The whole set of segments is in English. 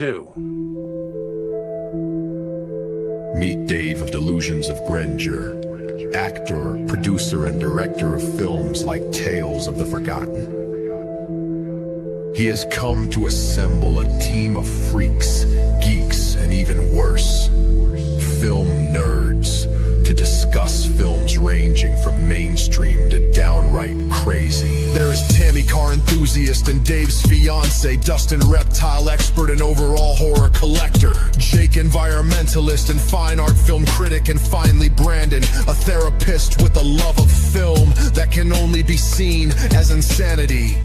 Two. Meet Dave of Delusions of Grandeur, actor, producer, and director of films like Tales of the Forgotten. He has come to assemble a team of freaks, geeks, and even worse, film nerds, to discuss films ranging from mainstream to downright crazy. There is Tammy car enthusiast and Dave's fiance, Dustin reptile expert and overall horror collector, Jake environmentalist and fine art film critic, and finally Brandon, a therapist with a love of film that can only be seen as insanity.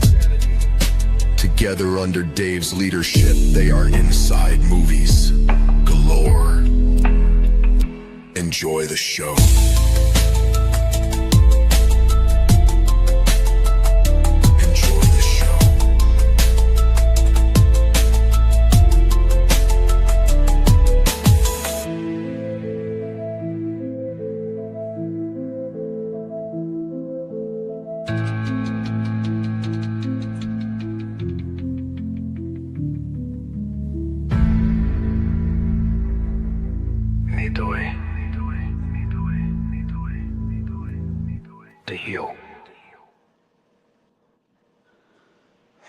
Together under Dave's leadership, they are inside movies galore. Enjoy the show. Enjoy the show.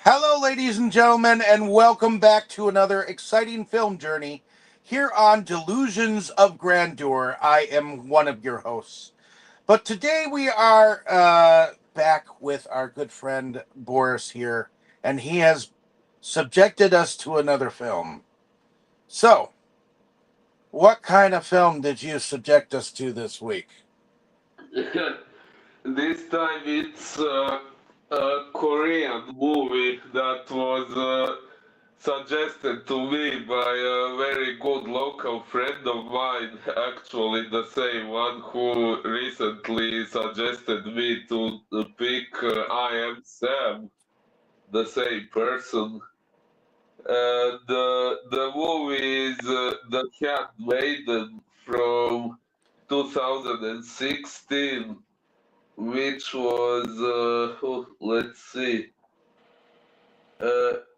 Hello, ladies and gentlemen, and welcome back to another exciting film journey here on Delusions of Grandeur. I am one of your hosts. But today we are back with our good friend Boris here, and he has subjected us to another film. So, what kind of film did you subject us to this week? This time it's a Korean movie that was suggested to me by a very good local friend of mine, actually the same one who recently suggested me to pick I Am Sam, the same person. And the movie is The Handmaiden from 2016, which was, let's see,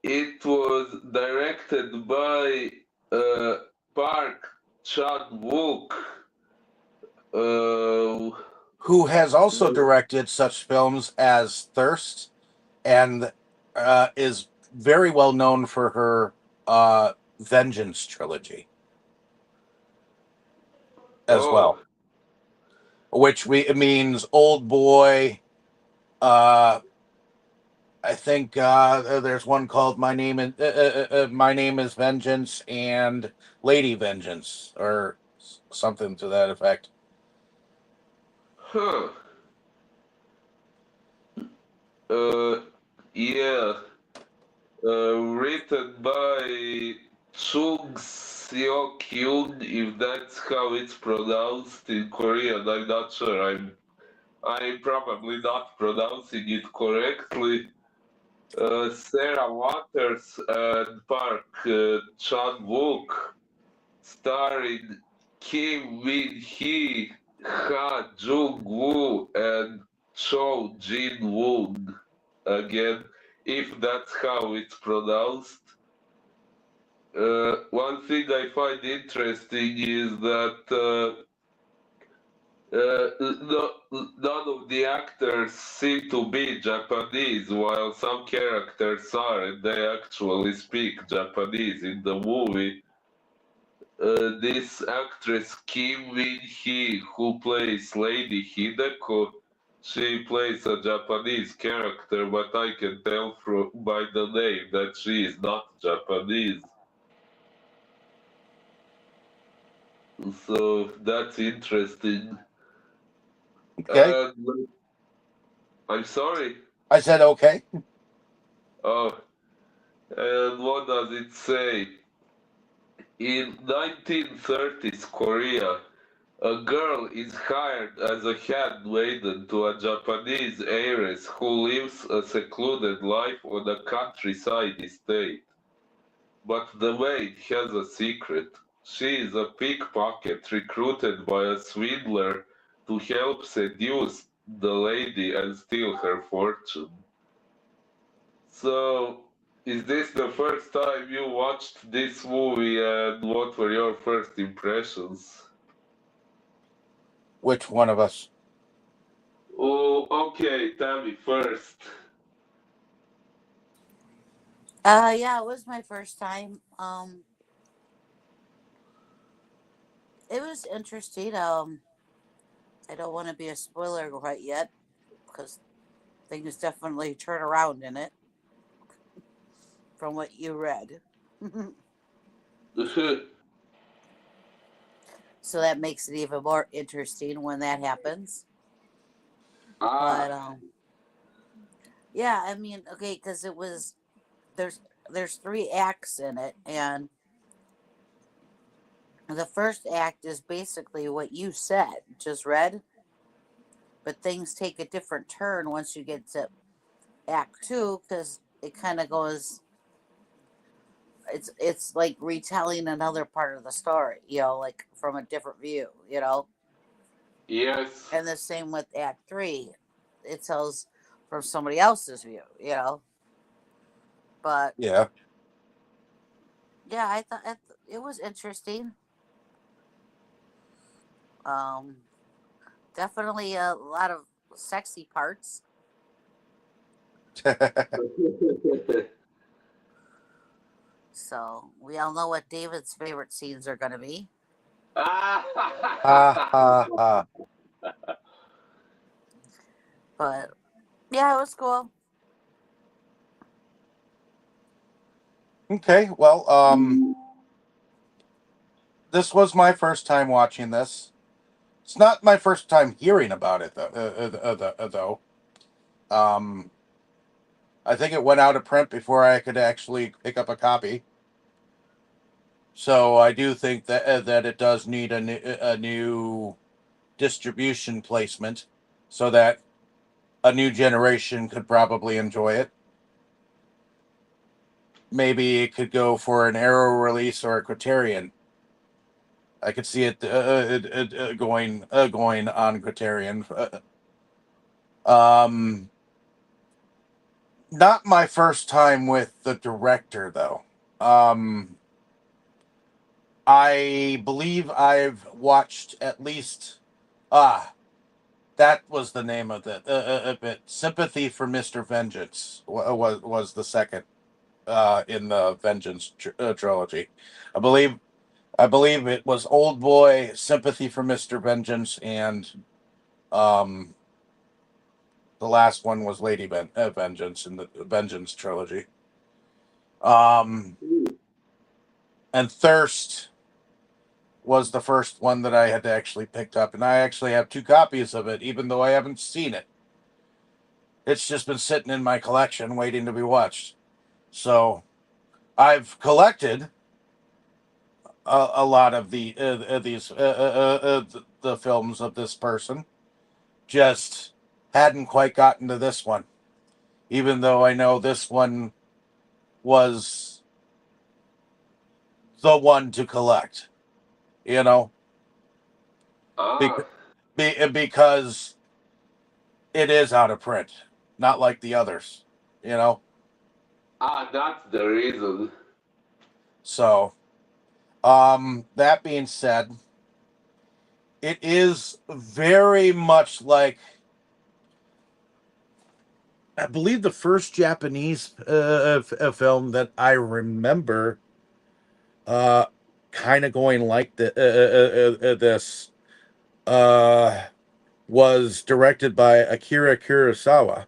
it was directed by Park Chan-wook, who has also directed such films as Thirst and is very well known for her Vengeance trilogy as well, which means Old Boy. I think there's one called My Name is Vengeance and Lady Vengeance, or something to that effect. Yeah. Written by Chung Seok-yoon, if that's how it's pronounced in Korean. I'm not sure. I'm probably not pronouncing it correctly. Sarah Waters and Park Chan-wook, starring Kim Min-hee, Ha Jung-woo, and Cho Jin-woon. Again, if that's how it's pronounced. One thing I find interesting is that none of the actors seem to be Japanese, while some characters are, and they actually speak Japanese in the movie. This actress Kim Min-hee, who plays Lady Hideko, she plays a Japanese character, but I can tell by the name that she is not Japanese. So that's interesting. Okay. I'm sorry? I said okay. Oh, and what does it say? In 1930s Korea, a girl is hired as a handmaiden to a Japanese heiress who lives a secluded life on a countryside estate. But the maid has a secret. She is a pickpocket recruited by a swindler to help seduce the lady and steal her fortune. So Is this the first time you watched this movie, and what were your first impressions? Which one of us? Oh, okay, tell me first. Yeah, it was my first time. It was interesting. I don't want to be a spoiler quite yet because things definitely turn around in it from what you read. So that makes it even more interesting when that happens. Ah, But yeah, I mean, okay, because it was there's there's three acts in it, and the first act is basically what you said, just read, but things take a different turn once you get to act two because it kind of goes. It's like retelling another part of the story, like from a different view. yes. And the same with Act Three, it tells from somebody else's view. But Yeah. yeah, I thought it was interesting. Um, Definitely a lot of sexy parts. So we all know what David's favorite scenes are going to be. Ha ha ha. But yeah, it was cool. Okay, well, this was my first time watching this. It's not my first time hearing about it, though. Um, I think it went out of print before I could actually pick up a copy. So I do think that it does need a new distribution placement, so that a new generation could probably enjoy it. Maybe it could go for an Arrow release or a Criterion. I could see it going on Criterion. Um, Not my first time with the director though. Um, I believe I've watched at least that was the name of it. Sympathy for Mr. Vengeance was the second in the Vengeance trilogy. I believe I believe it was Old Boy, Sympathy for Mr. Vengeance, and um, the last one was Lady Vengeance in the Vengeance trilogy. Um, and Thirst was the first one that I had actually picked up, and I actually have two copies of it, even though I haven't seen it. It's just been sitting in my collection, waiting to be watched. So I've collected a lot of the films of this person. Just hadn't quite gotten to this one, even though I know this one was the one to collect. You know, Ah, because it is out of print, not like the others. You know, that's the reason. so that being said, it is very much like I believe the first Japanese film that I remember uh, kind of going like this uh, was directed by Akira Kurosawa.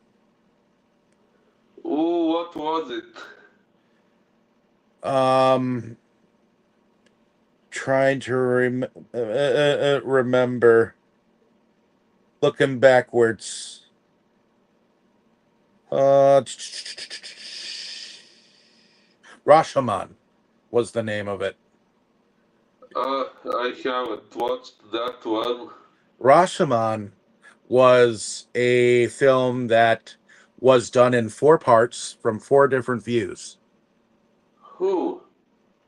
Ooh, what was it? Um, Trying to remember, looking backwards. Uh, Rashomon was the name of it. I haven't watched that one. Rashomon was a film that was done in four parts from four different views. Who?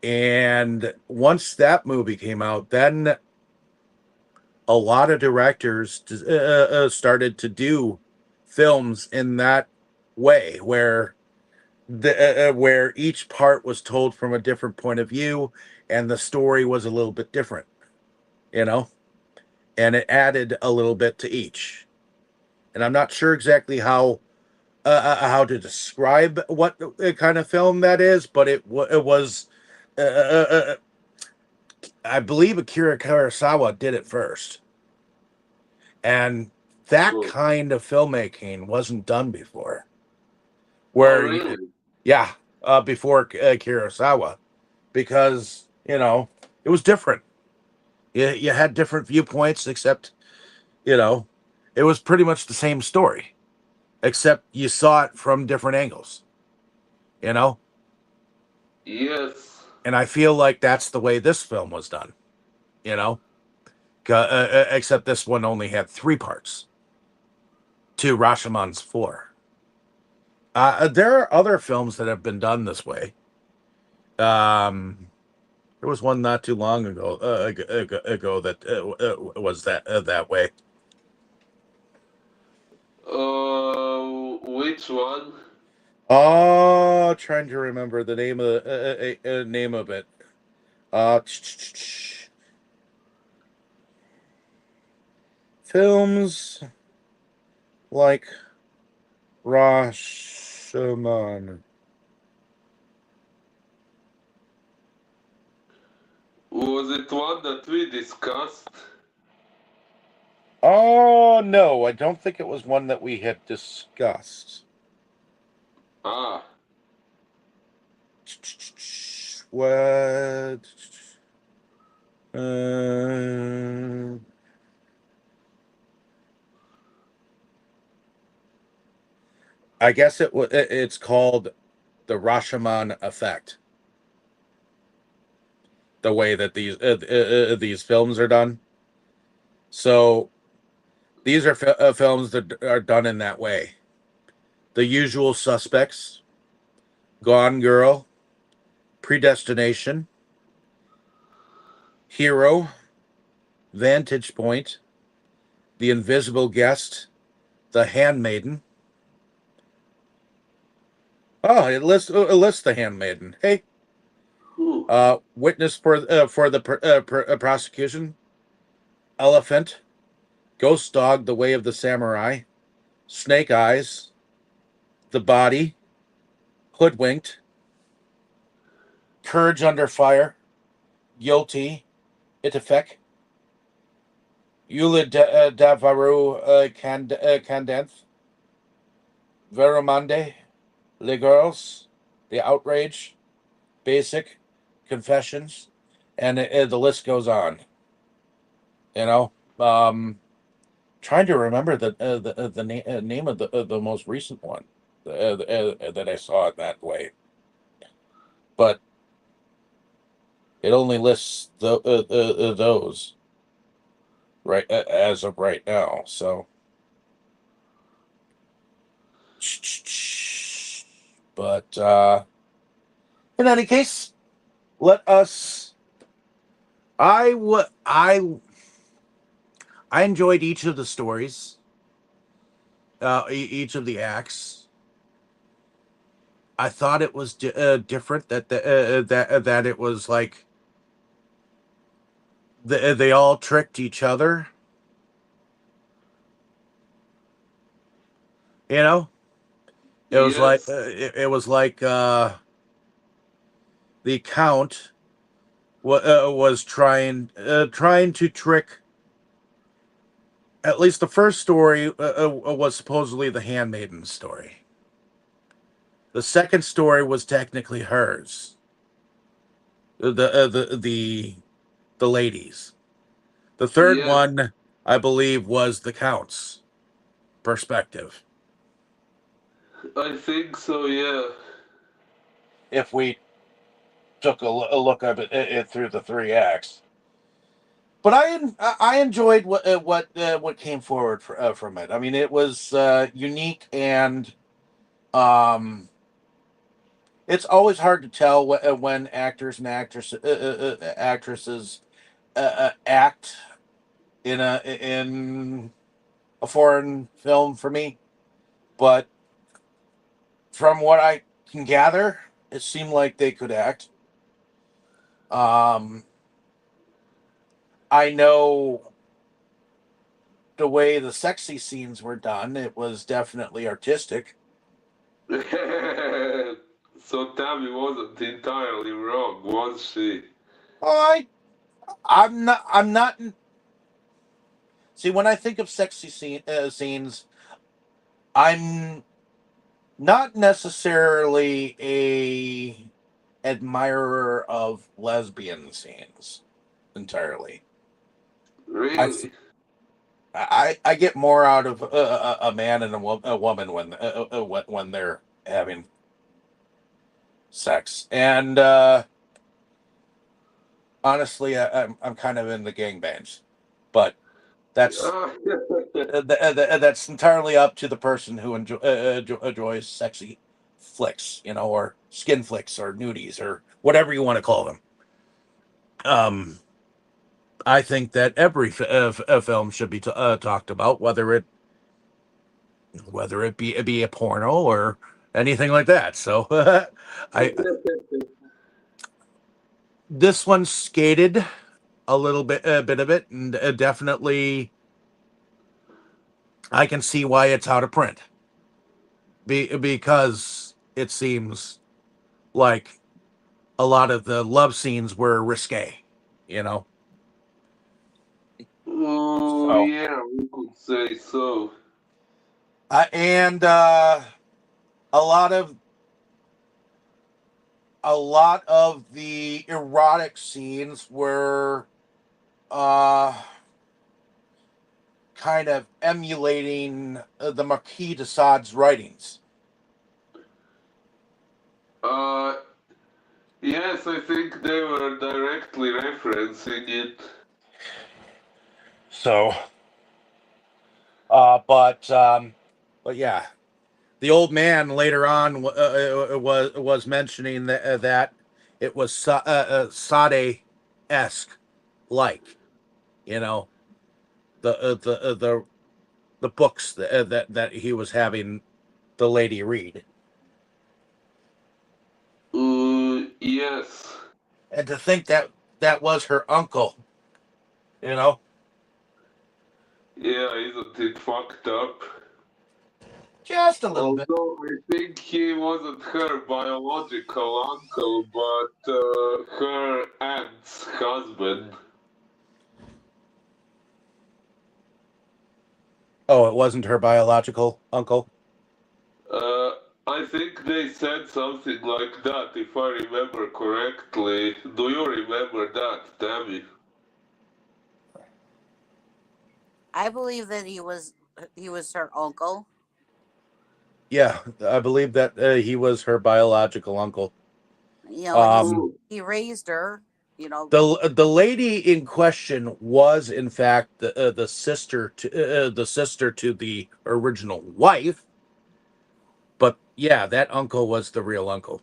And once that movie came out, then a lot of directors started to do films in that way, where where each part was told from a different point of view, and the story was a little bit different, you know, and it added a little bit to each. And I'm not sure exactly how to describe what kind of film that is, but it was. I believe Akira Kurosawa did it first, and that Oh, kind of filmmaking wasn't done before. oh Where, really? yeah, before Kurosawa, because it was different. You had different viewpoints, except you know it was pretty much the same story, except you saw it from different angles. You know, Yes. and I feel like that's the way this film was done. You know, except this one only had three parts to Rashomon's four. There are other films that have been done this way. Um, there was one not too long ago that was that way. Which one? Oh, trying to remember the name of it. Uh, films like Rashomon. Was it one that we discussed? Oh no, I don't think it was one that we had discussed. Ah, What? Uh, I guess it's called the Rashomon effect. The way that these films are done. So these are films that are done in that way. The Usual Suspects, Gone Girl, Predestination, Hero, Vantage Point, The Invisible Guest, The Handmaiden. Oh, it lists The Handmaiden. Hey, who? witness for the prosecution, Elephant, Ghost Dog, The Way of the Samurai, Snake Eyes, The Body, Hoodwinked, Courage Under Fire, Guilty, Itifek, Eula Davaru Candenth, Veramande, Les Girls, The Outrage, Basic, Confessions, and the list goes on. You know, trying to remember the name of the most recent one that I saw it that way, but it only lists those right as of right now. So, but in any case, let us. I would I enjoyed each of the stories, each of the acts. I thought it was different that it was like they all tricked each other. You know, Yes. it was like the count was trying to trick. At least the first story was supposedly the handmaiden story. The second story was technically hers. The ladies. The third Yes. one, I believe, was the count's perspective. I think so. Yeah. If we took a look at it through the three acts. But I enjoyed what came forward from it. I mean, it was unique, and um, it's always hard to tell when actors and actresses act in a foreign film for me. But from what I can gather, it seemed like they could act. Um, I know the way the sexy scenes were done, it was definitely artistic. So Tammy wasn't entirely wrong, was she? Oh, I'm not. See, when I think of scenes, I'm not necessarily a admirer of lesbian scenes entirely. I Really? I get more out of a man and a woman when they're having sex, and honestly, I'm kind of in the gangbangs, but that's Ah, that's entirely up to the person who enjoys sexy flicks, or skin flicks or nudies or whatever you want to call them. Um, I think that every film should be talked about, whether it be a porno or anything like that. So, I this one skated a bit of it, and definitely I can see why it's out of print. Because it seems like a lot of the love scenes were risque, you know. oh, So, yeah, we could say so. and a lot of the erotic scenes were uh, kind of emulating the Marquis de Sade's writings. Uh, yes, I think they were directly referencing it. So, but yeah, the old man later on was mentioning that it was Sade esque, like, you know, the books that he was having the lady read, Yes. and to think that that was her uncle, you know, Yeah, isn't it fucked up? just a little bit. Although I think he wasn't her biological uncle, but her aunt's husband. Oh, it wasn't her biological uncle. Uh, I think they said something like that, if I remember correctly. Do you remember that, Tammy? I believe that he was her uncle. Yeah, I believe that he was her biological uncle. And Um, Oh, he raised her. You know, the lady in question was in fact the sister to the original wife, but yeah, that uncle was the real uncle.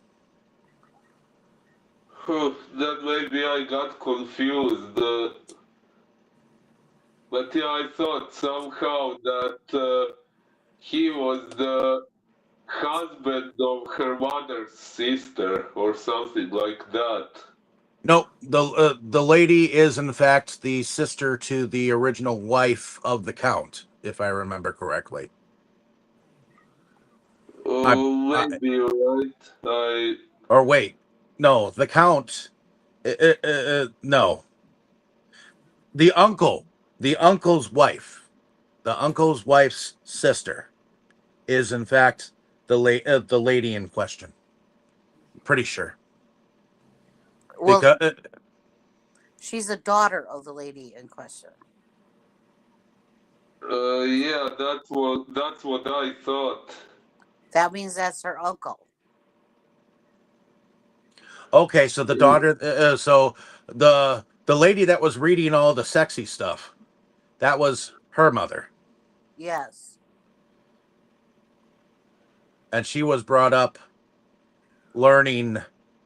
then maybe I got confused. But yeah, I thought somehow that he was the husband of her mother's sister or something like that. No, the lady is in fact the sister to the original wife of the count, if I remember correctly. I, Oh, I maybe you're right. I or wait, no, the count. No, the uncle, the uncle's wife, the uncle's wife's sister is in fact the lady in question. Pretty sure well, because she's a daughter of the lady in question. yeah, that's what I thought. That means that's her uncle. okay, so the daughter, so the lady that was reading all the sexy stuff, that was her mother, Yes. and she was brought up learning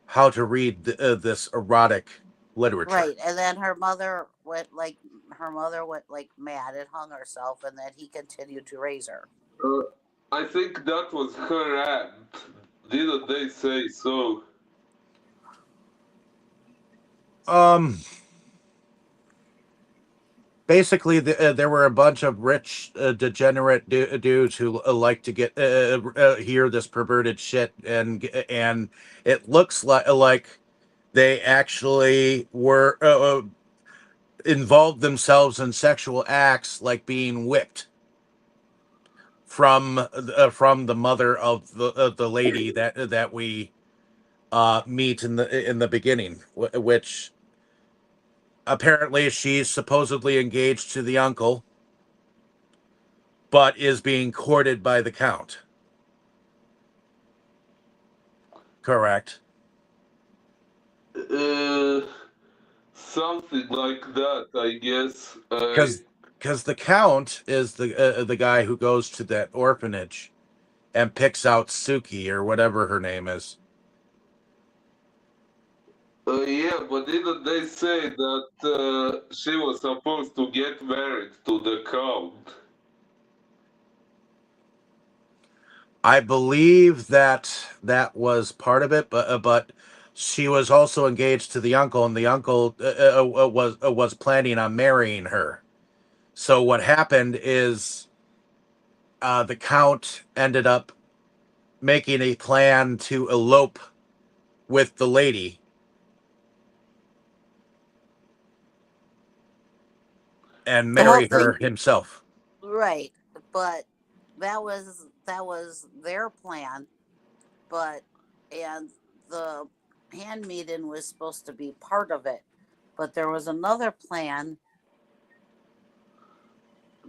how to read this erotic literature. Right. And then her mother went like mad and hung herself, and then he continued to raise her. Uh, I think that was her aunt. Didn't they say so? Um, basically, there were a bunch of rich, degenerate dudes who like to get hear this perverted shit, and it looks like they actually were involved themselves in sexual acts, like being whipped from the mother of the lady that we meet in the beginning, which apparently she's supposedly engaged to the uncle, but is being courted by the count. Correct? Uh, Something like that, I guess. Because the count is the guy who goes to that orphanage and picks out Suki or whatever her name is. Yeah, but didn't they say that she was supposed to get married to the count? I believe that that was part of it, but she was also engaged to the uncle, and the uncle was planning on marrying her. So what happened is the count ended up making a plan to elope with the lady and The whole marry her thing, himself. right? But that was their plan. But and the handmaiden was supposed to be part of it, but there was another plan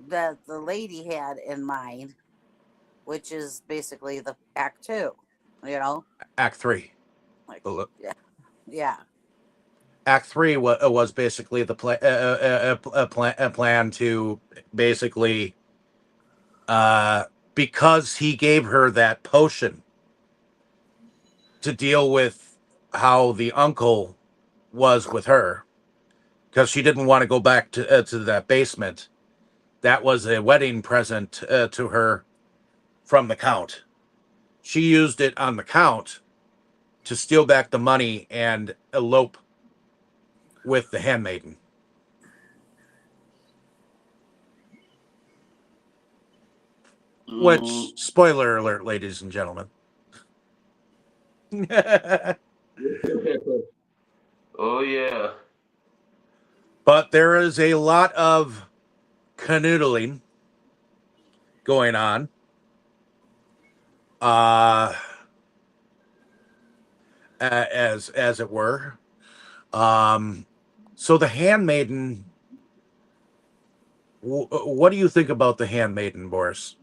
that the lady had in mind, which is basically the act two. You know, Act three. like yeah, yeah. Act three was basically the plan to basically because he gave her that potion to deal with how the uncle was with her because she didn't want to go back to that basement. That was a wedding present to her from the count. She used it on the count to steal back the money and elope with the handmaiden. Mm. Which, spoiler alert, ladies and gentlemen. Oh yeah. But there is a lot of canoodling going on. Uh, as it were. Um, so the handmaiden. What do you think about the handmaiden, Boris?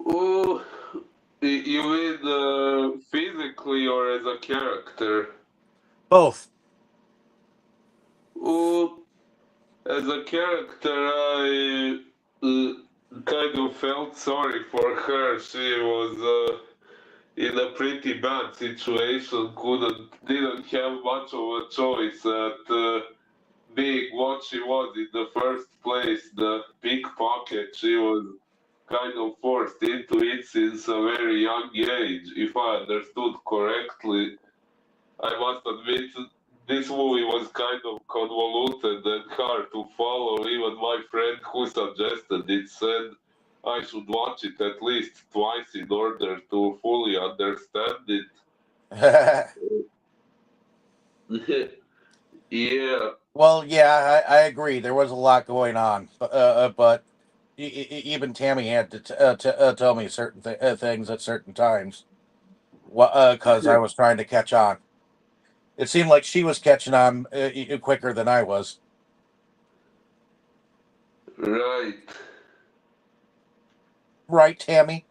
Oh, you mean physically or as a character? Both. Oh, as a character, I kind of felt sorry for her. She was in a pretty bad situation. Didn't have much of a choice at being what she was in the first place. The pickpocket. She was kind of forced into it since a very young age, if I understood correctly. I must admit, this movie was kind of convoluted and hard to follow. Even my friend who suggested it said I should watch it at least twice in order to fully understand it. Yeah, Well, yeah, I agree. There was a lot going on, but even Tammy had to tell me certain things at certain times. Because I was trying to catch on. It seemed like she was catching on quicker than I was. right. Right, Tammy?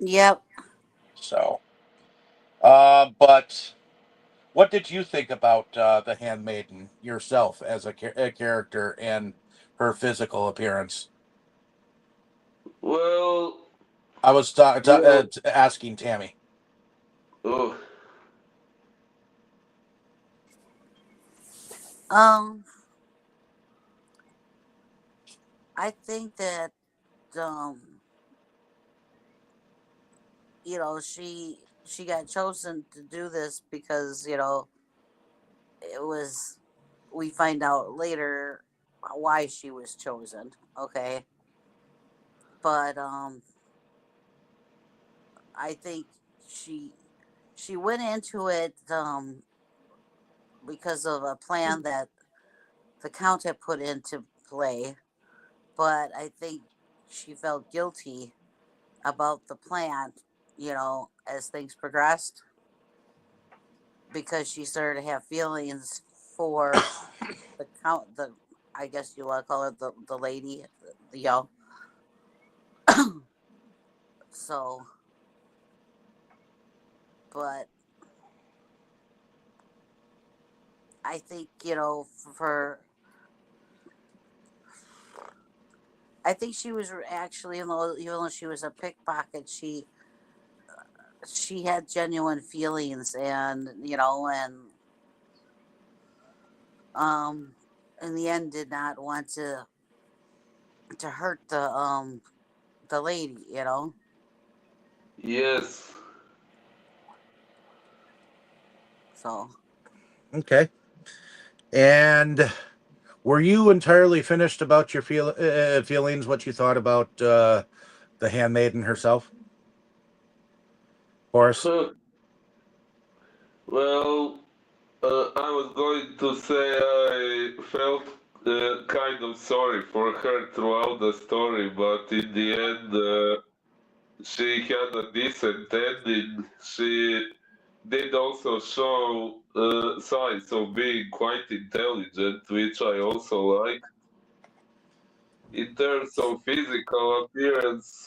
Yep. So, but what did you think about the handmaiden yourself as a character and her physical appearance? Well, I was yeah. asking Tammy. Oh, Um, I think that um she got chosen to do this because it was we find out later why she was chosen. Okay, but I think she she went into it because of a plan that the count had put into play. But I think she felt guilty about the plan, as things progressed, because she started to have feelings for the count. The I guess you want to call her the lady, the young. So, but I think for I think she was actually, even though she was a pickpocket, she had genuine feelings, and um in the end did not want to hurt the lady. Yes. So Okay. And were you entirely finished about your feelings? What you thought about the handmaiden herself, Horace? Well, I was going to say I felt kind of sorry for her throughout the story, but in the end, she had a decent ending. She did also show signs of being quite intelligent, which I also like. In terms of physical appearance,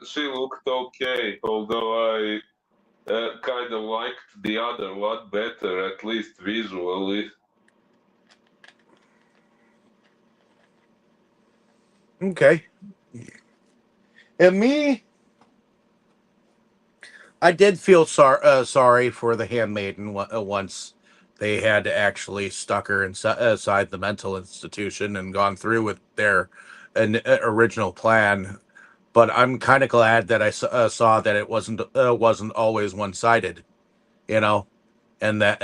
she looked okay, although I kind of liked the other one better, at least visually. Okay. And me, I did feel sorry for the handmaiden once they had to actually stuck her inside the mental institution and gone through with their original plan. But I'm kind of glad that I saw that it wasn't always one sided, you know, and that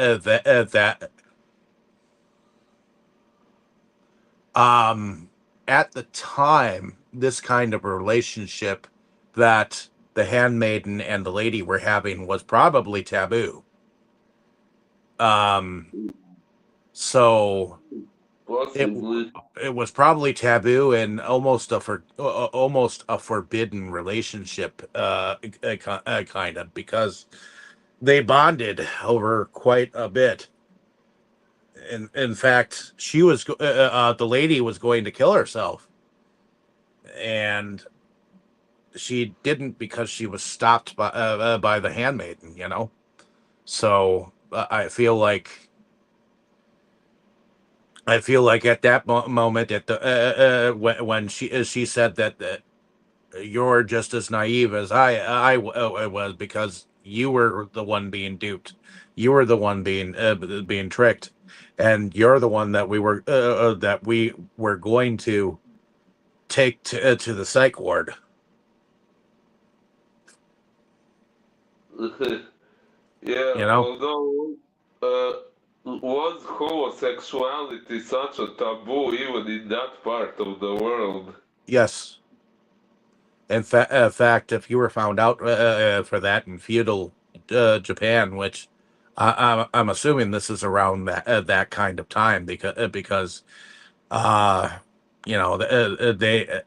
um at the time this kind of relationship that the handmaiden and the lady were having was probably taboo. Um, so it Possibly. it was probably taboo and almost a forbidden relationship, kind of, because they bonded over quite a bit. In fact, the lady was going to kill herself, and she didn't because she was stopped by the handmaiden. So I feel like at that moment, at the when she said that you're just as naive as I was, because you were the one being duped, you were the one being tricked, and you're the one that we were going to take to the psych ward. Yeah, You know? although uh, was homosexuality such a taboo even in that part of the world? Yes. In fact, if you were found out for that in feudal Japan, which I'm assuming this is around that kind of time, because uh, they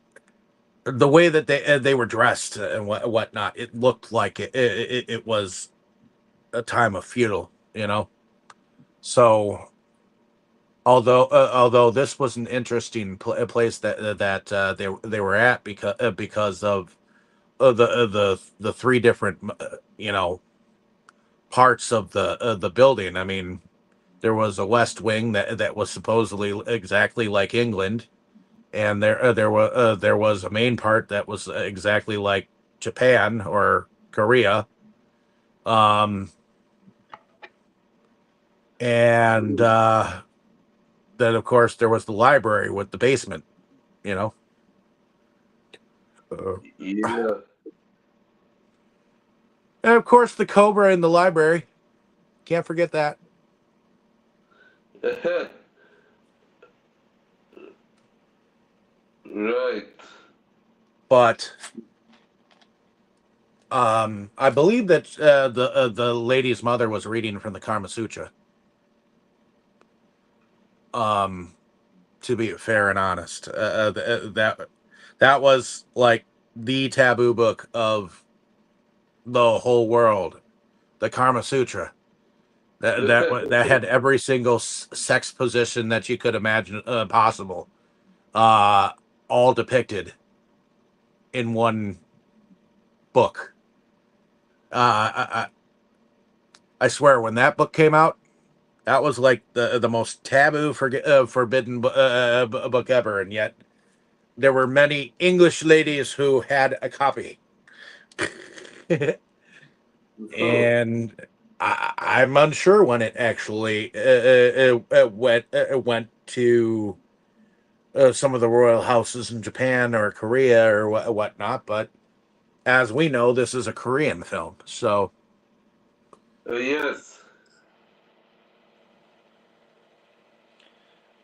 the way that they were dressed and whatnot, it looked like it was a time of feudal. So although this was an interesting place that they were at, because of the three different parts of the building. I mean, there was a west wing that was supposedly exactly like England, and there was a main part that was exactly like Japan or Korea. Um, and then of course there was the library with the basement. You know. Uh, Yeah. And of course, the cobra in the library. Can't forget that. Right. But I believe that the lady's mother was reading from the Kama Sutra. To be fair and honest, that was like the taboo book of the whole world, the Kama Sutra. That had every single sex position that you could imagine possible, uh, all depicted in one book. I swear, when that book came out, that was like the most taboo, forbidden book ever, and yet there were many English ladies who had a copy. And I'm unsure when it actually went to some of the royal houses in Japan or Korea or whatnot. But as we know, this is a Korean film. So Yes.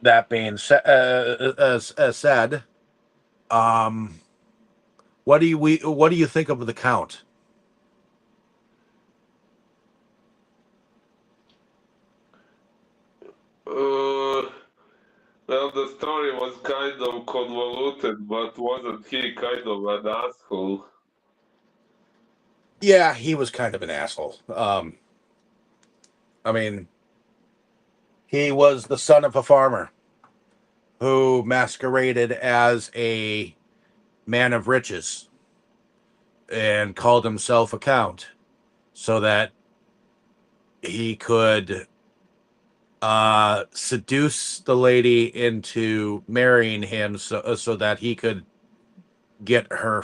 that being said, um, what do you think of the Count? Uh, well, the story was kind of convoluted, but wasn't he kind of an asshole? Yeah, he was kind of an asshole. I mean, he was the son of a farmer who masqueraded as a man of riches and called himself a count so that he could seduce the lady into marrying him so that he could get her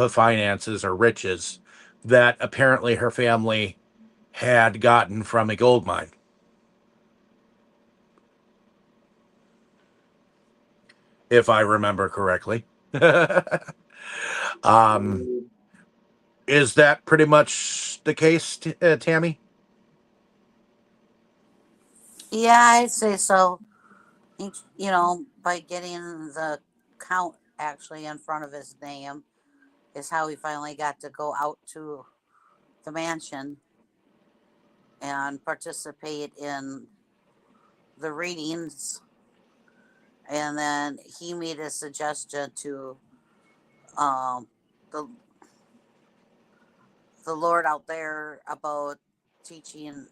finances or riches that apparently her family had gotten from a gold mine, if I remember correctly. um, Mm, is that pretty much the case, Tammy? Yeah, I'd say so. You know, by getting the count actually in front of his name is how he finally got to go out to the mansion and participate in the readings. And then he made a suggestion to um, the the Lord out there about teaching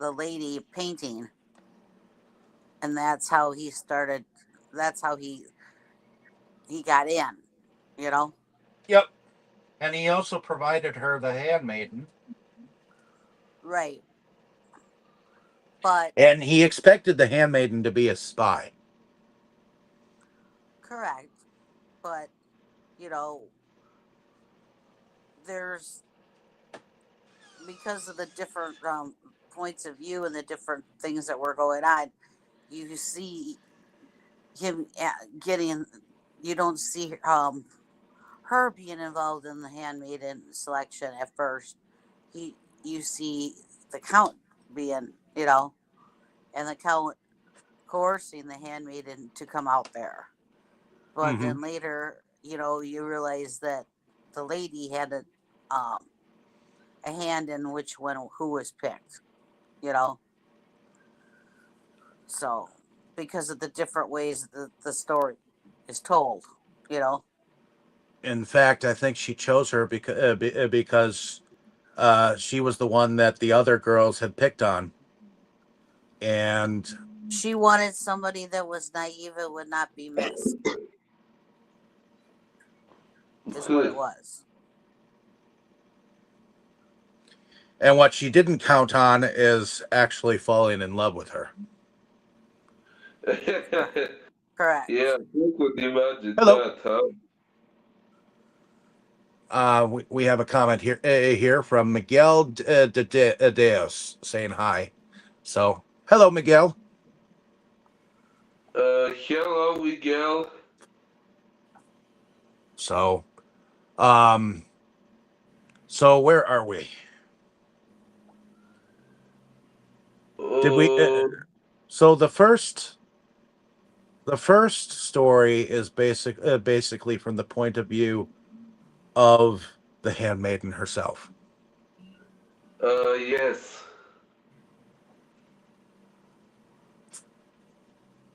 the lady painting, and that's how he started. That's how he got in. You know, Yep. And he also provided her the handmaiden. right? But And he expected the handmaiden to be a spy. correct. But you know, there's because of the different points of view and the different things that were going on. You see him getting. You don't see her being involved in the handmaiden selection at first. He You see the count being, and the count coercing the handmaiden to come out there. But Mm-hmm. then later, you realize that the lady had a hand in which one who was picked. You know, so because of the different ways the story is told. You know, In fact, I think she chose her because she was the one that the other girls had picked on. And she wanted somebody that was naive and would not be missed. Is what it was. what she didn't count on is actually falling in love with her. Correct. Yeah, who could imagine Hello. that, huh? We have a comment here from Miguel Deos saying hi. So, hello, Miguel. Hello, Miguel. So, um, So where are we? Did we? Uh, So the first story is basically from the point of view of the handmaiden herself. yes.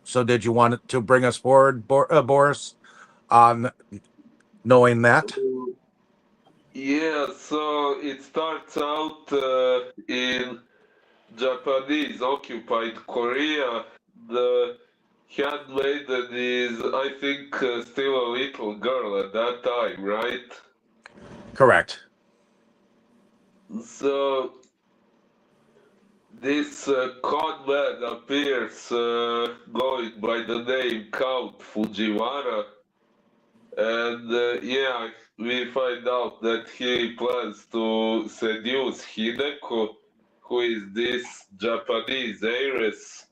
So did you want to bring us forward, Boris, on knowing that? Uh, yeah, so it starts out in Japanese occupied Korea. The handmaiden is, I think, still a little girl at that time, right? Correct. So this con man appears going by the name Count Fujiwara, and yeah, we find out that he plans to seduce Hideko, who is this Japanese heiress,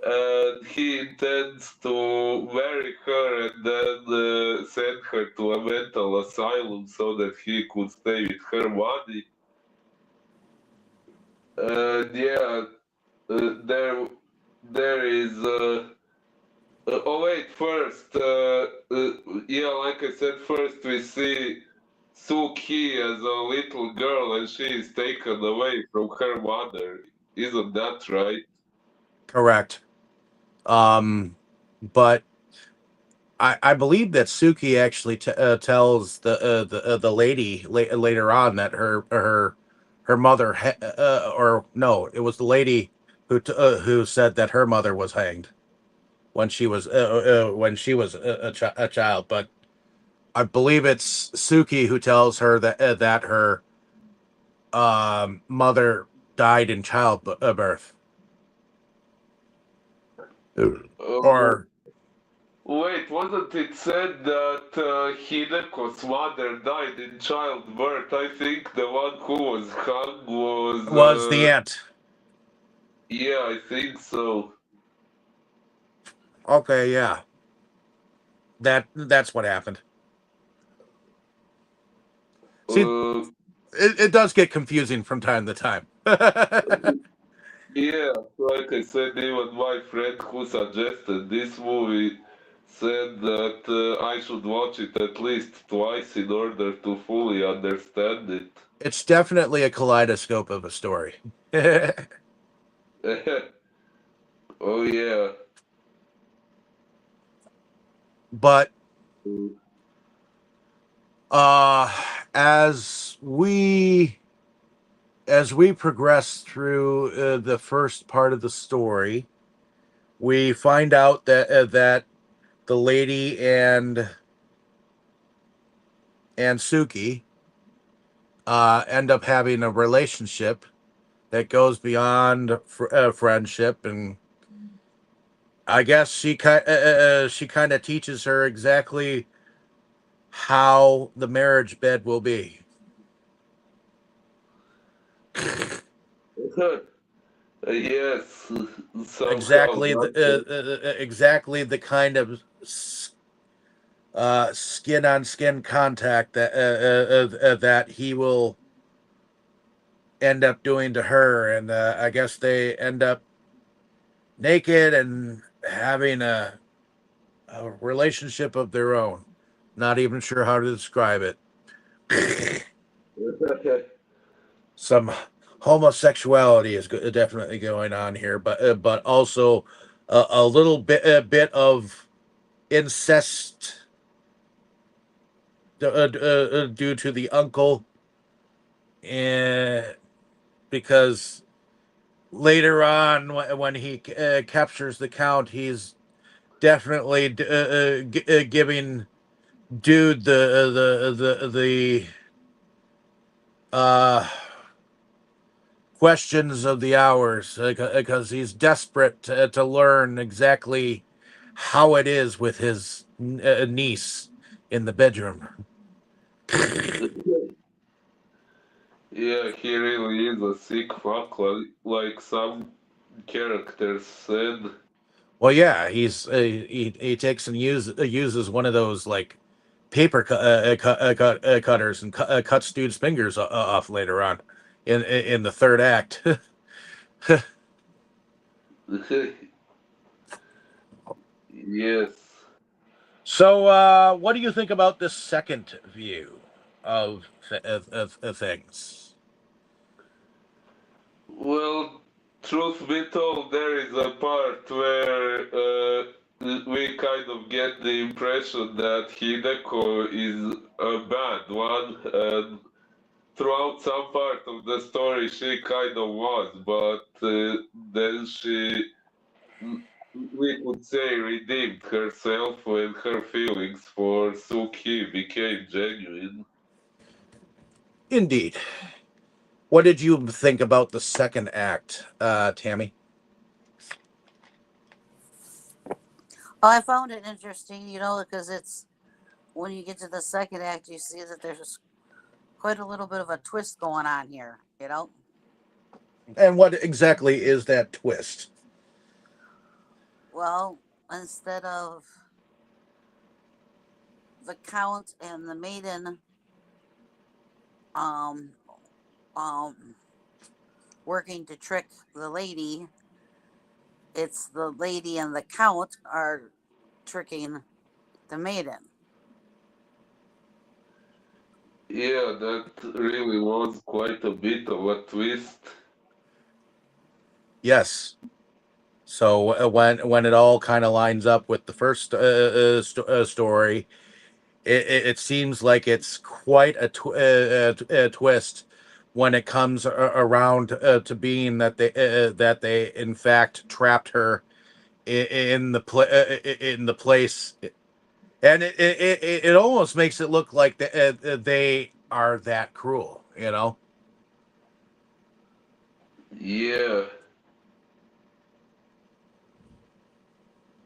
and he intends to marry her and then send her to a mental asylum so that he could stay with her money. And yeah, there is. Oh wait, first, yeah, like I said, first we see Suki as a little girl and she is taken away from her mother. Isn't that right? Correct. But I believe that Suki actually tells the lady later on that her mother or no, it was the lady who said that her mother was hanged when she was a child. But I believe it's Suki who tells her that her mother died in childbirth. Uh, Or wait, wasn't it said that Hideko's mother died in childbirth? I think the one who was hung was. was the aunt. Yeah, I think so. Okay, yeah, that's what happened. See, Uh, it does get confusing from time to time. Yeah, like I said, even my friend who suggested this movie said that I should watch it at least twice in order to fully understand it. It's definitely a kaleidoscope of a story. Oh yeah. But Mm. uh as we as we progress through the first part of the story, we find out that the lady and Suki end up having a relationship that goes beyond friendship, and I guess she kind of teaches her exactly how the marriage bed will be. Yes, somehow Exactly that. exactly the kind of skin on skin contact that he will end up doing to her, and I guess they end up naked and having a relationship of their own. Not even sure how to describe it. Some homosexuality is definitely going on here, but also a little bit of incest due to the uncle, and because later on when he captures the count, he's definitely giving dude the uh questions of the hours because he's desperate to learn exactly how it is with his niece in the bedroom. Yeah, he really is a sick fuck, like some characters said. Well, yeah, he takes and uses one of those like cutters and cuts dude's fingers off later on in the third act. Yes. So, what do you think about this second view of things? Well, truth be told, there is a part where we kind of get the impression that Hideko is a bad one, and throughout some part of the story she kind of was, but then she, we could say, redeemed herself when her feelings for Suki became genuine. Indeed. What did you think about the second act, Tammy? Oh, I found it interesting, because it's when you get to the second act, you see that there's quite a little bit of a twist going on here. And what exactly is that twist? Well, instead of the count and the maiden um um working to trick the lady, it's the lady and the count are tricking the maiden. Yeah, that really was quite a bit of a twist. Yes. So when it all kind of lines up with the first story, it seems like it's quite a twist when it comes around to being that they in fact trapped her in the place, and it almost makes it look like they are that cruel, you know. Yeah,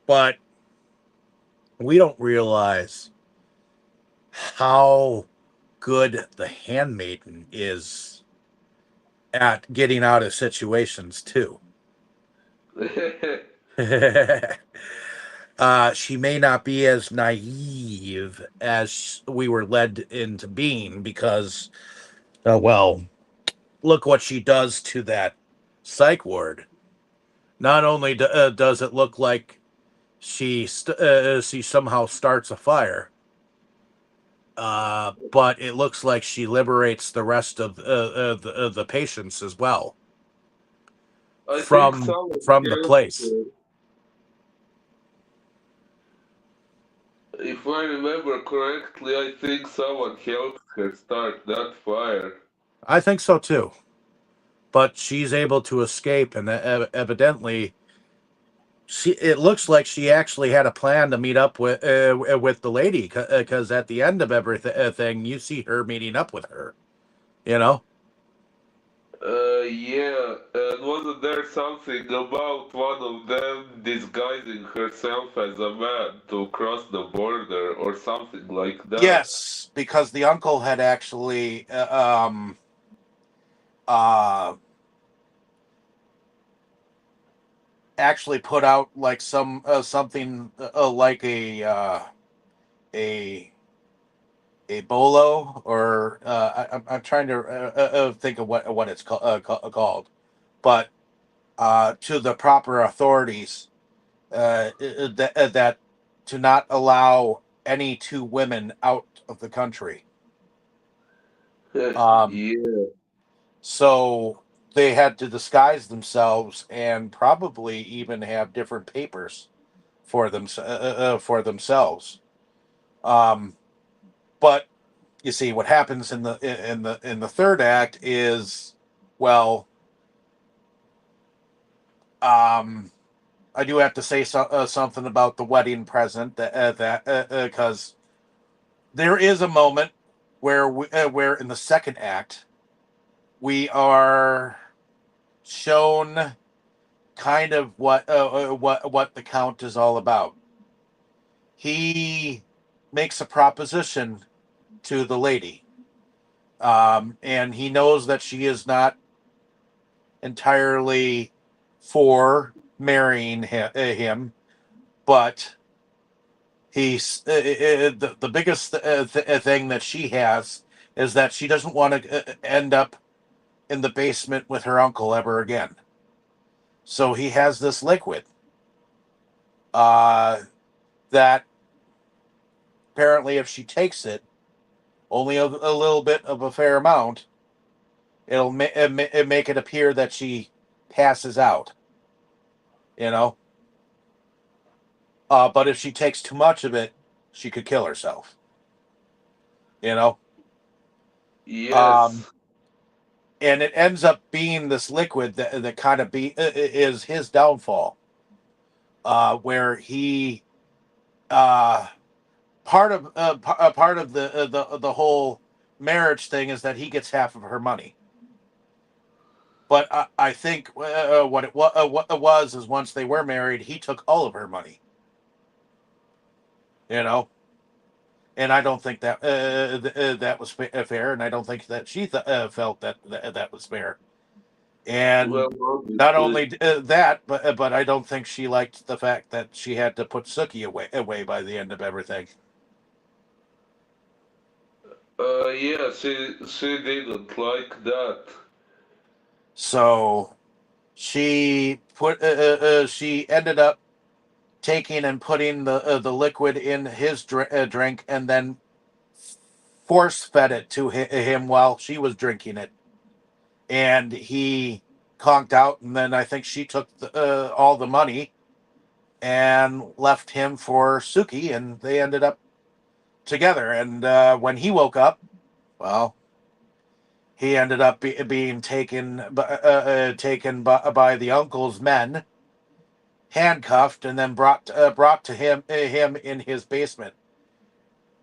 But we don't realize how good the handmaiden is at getting out of situations too. She may not be as naive as we were led into being because, well, look what she does to that psych ward. Not only does it look like she somehow starts a fire, but it looks like she liberates the rest of the patients as well I think from the place. if I remember correctly, I think someone helped her start that fire. I think so too. But she's able to escape, and evidently, she. It looks like she actually had a plan to meet up with the lady, because at the end of everything, you see her meeting up with her. You know. Yeah, and wasn't there something about one of them disguising herself as a man to cross the border or something like that? Yes, because the uncle had uh, actually put out like something like a bolo, or I'm trying to think of what it's called, but to the proper authorities, that to not allow any two women out of the country. Um, Yeah, so they had to disguise themselves and probably even have different papers for themselves. Um, but you see, what happens in the third act is, well, um, I do have to say something about the wedding present, that because there is a moment where in the second act we are shown kind of what the count is all about. He makes a proposition to the lady, and he knows that she is not entirely for marrying him, but The biggest thing that she has is that she doesn't want to end up in the basement with her uncle ever again. So he has this liquid uh, that apparently, if she takes it, only a little bit of a fair amount, it'll make it appear that she passes out. You know, but if she takes too much of it, she could kill herself. You know, um, Yes. and it ends up being this liquid that kind of is his downfall, where he uh, part of the whole marriage thing is that he gets half of her money. But I think what it was is once they were married, he took all of her money. You know, and I don't think that that was fair, and I don't think that she felt that was fair. And Well, not obviously. only that, but I don't think she liked the fact that she had to put Suki away by the end of everything. Yeah, she didn't like that. So she ended up taking and putting the liquid in his drink, and then force fed it to him while she was drinking it, and he conked out. And then I think she took all the money and left him for Suki, and they ended up together. And when he woke up, well, he ended up being taken by the uncle's men, handcuffed, and then brought to him in his basement.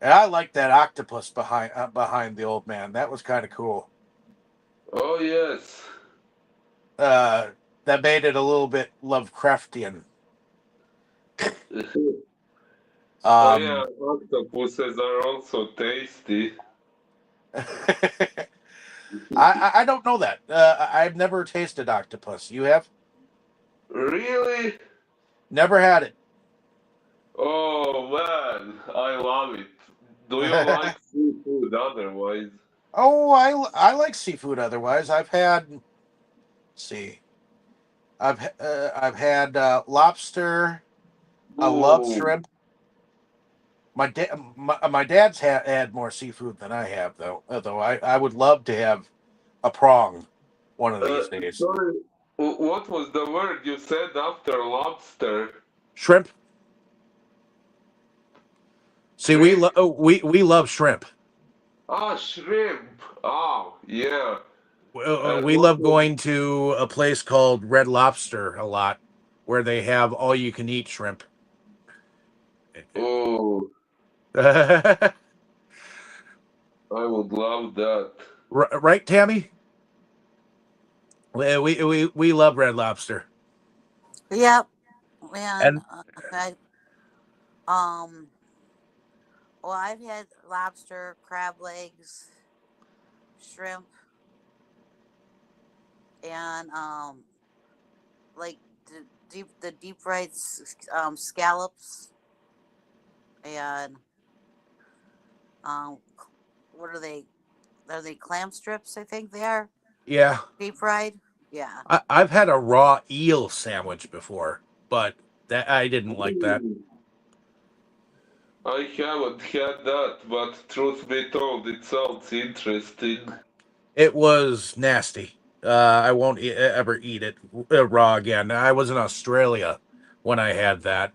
And I like that octopus behind the old man. That was kind of cool. Oh, yes. Uh, that made it a little bit Lovecraftian. Oh, yeah, Um, octopuses are also tasty. I don't know that. I've never tasted octopus. You have? Really? Never had it. Oh, man, I love it. Do you like seafood otherwise? Oh, I like seafood. Otherwise, I've had. Let's see, I've had lobster. I love Ooh, shrimp. My dad's had more seafood than I have, though. Though I would love to have a prong one of these days. sorry, what was the word you said after lobster? Shrimp. See, Shrimp? we love shrimp. Ah, shrimp. Oh, yeah. And We what love was, going to a place called Red Lobster a lot, where they have all you can eat shrimp. oh, Right, I would love that. right, Tammy? We love Red Lobster, Yep. And and I um well, I've had lobster, crab legs, shrimp, and like the deep fried scallops, and um what are they? Are they clam strips? I think they are yeah, deep fried. Yeah. I've had a raw eel sandwich before, but that I didn't like that. Ooh, I haven't had that, but truth be told, it sounds interesting. It was nasty. I won't ever eat it raw again. I was in Australia when I had that.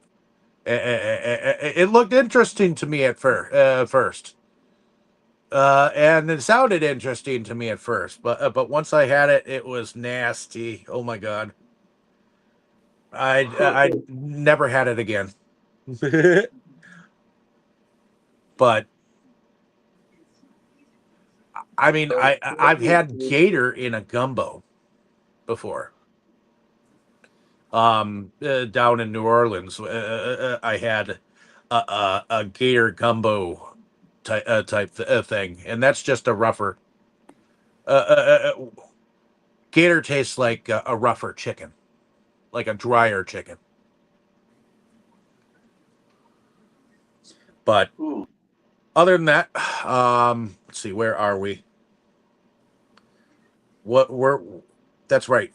It looked interesting to me at first, and it sounded interesting to me at first. But once I had it, it was nasty. Oh my god, I never had it again. But I mean, I've had gator in a gumbo before. Down in New Orleans, I had a gator gumbo type thing, and that's just a rougher. Gator tastes like a rougher chicken, like a drier chicken. But Hmm. other than that, let's see, where are we? What we're That's right.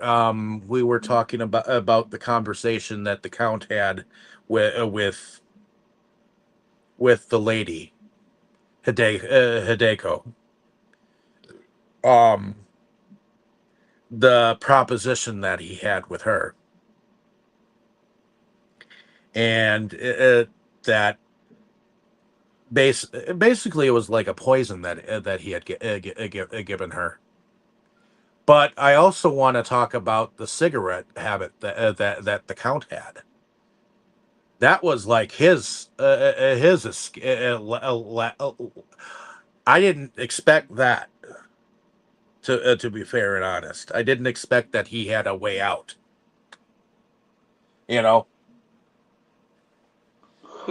We were talking about the conversation that the Count had with the lady Hideko. Um, the proposition that he had with her, and that basically it was like a poison that he had given her. But I also want to talk about the cigarette habit that the Count had. That was like his. I didn't expect that. To be fair and honest, I didn't expect that he had a way out. You know,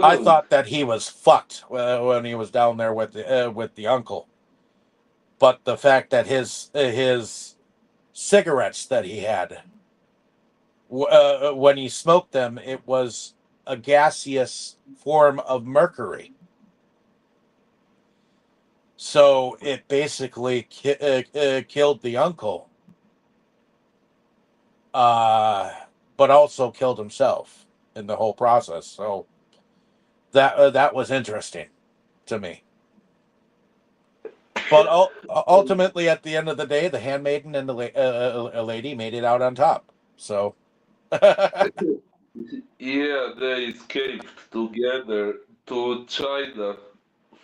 I Hmm. thought that he was fucked when he was down there with the uncle. But the fact that his cigarettes that he had, when he smoked them, it was a gaseous form of mercury. So it basically killed the uncle, uh, but also killed himself in the whole process. So that was interesting to me. But ultimately, at the end of the day, the handmaiden and the lady made it out on top. So, Yeah, they escaped together to China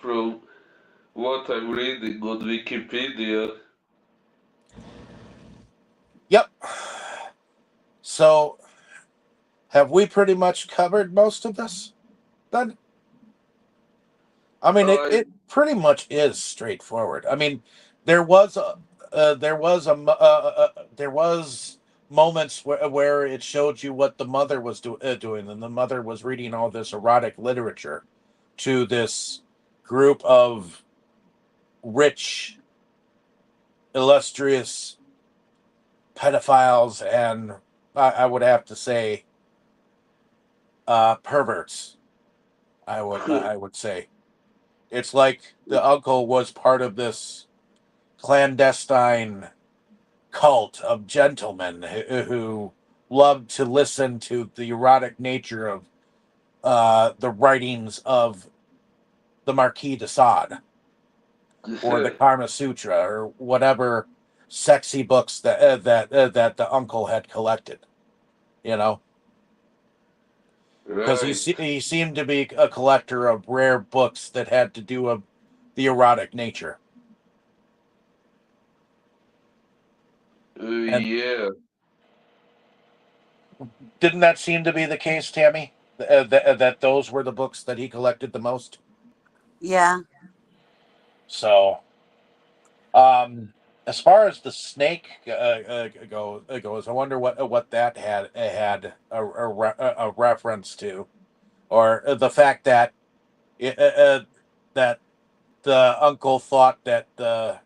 from what I'm reading on Wikipedia. yep. So, have we pretty much covered most of this? Then, I mean, it, I it pretty much is straightforward. I mean, there was a there was moments where it showed you what the mother was doing, and the mother was reading all this erotic literature to this group of rich, illustrious pedophiles, and I would have to say perverts. I would say it's like the uncle was part of this clandestine cult of gentlemen who loved to listen to the erotic nature of the writings of the Marquis de Sade or the Karma Sutra or whatever sexy books that the uncle had collected. You know, because right. he seemed to be a collector of rare books that had to do with the erotic nature. And Yeah. didn't that seem to be the case, Tammy? That those were the books that he collected the most. Yeah. So, um, as far as the snake goes, I wonder what that had a reference to, or the fact that that the uncle thought that the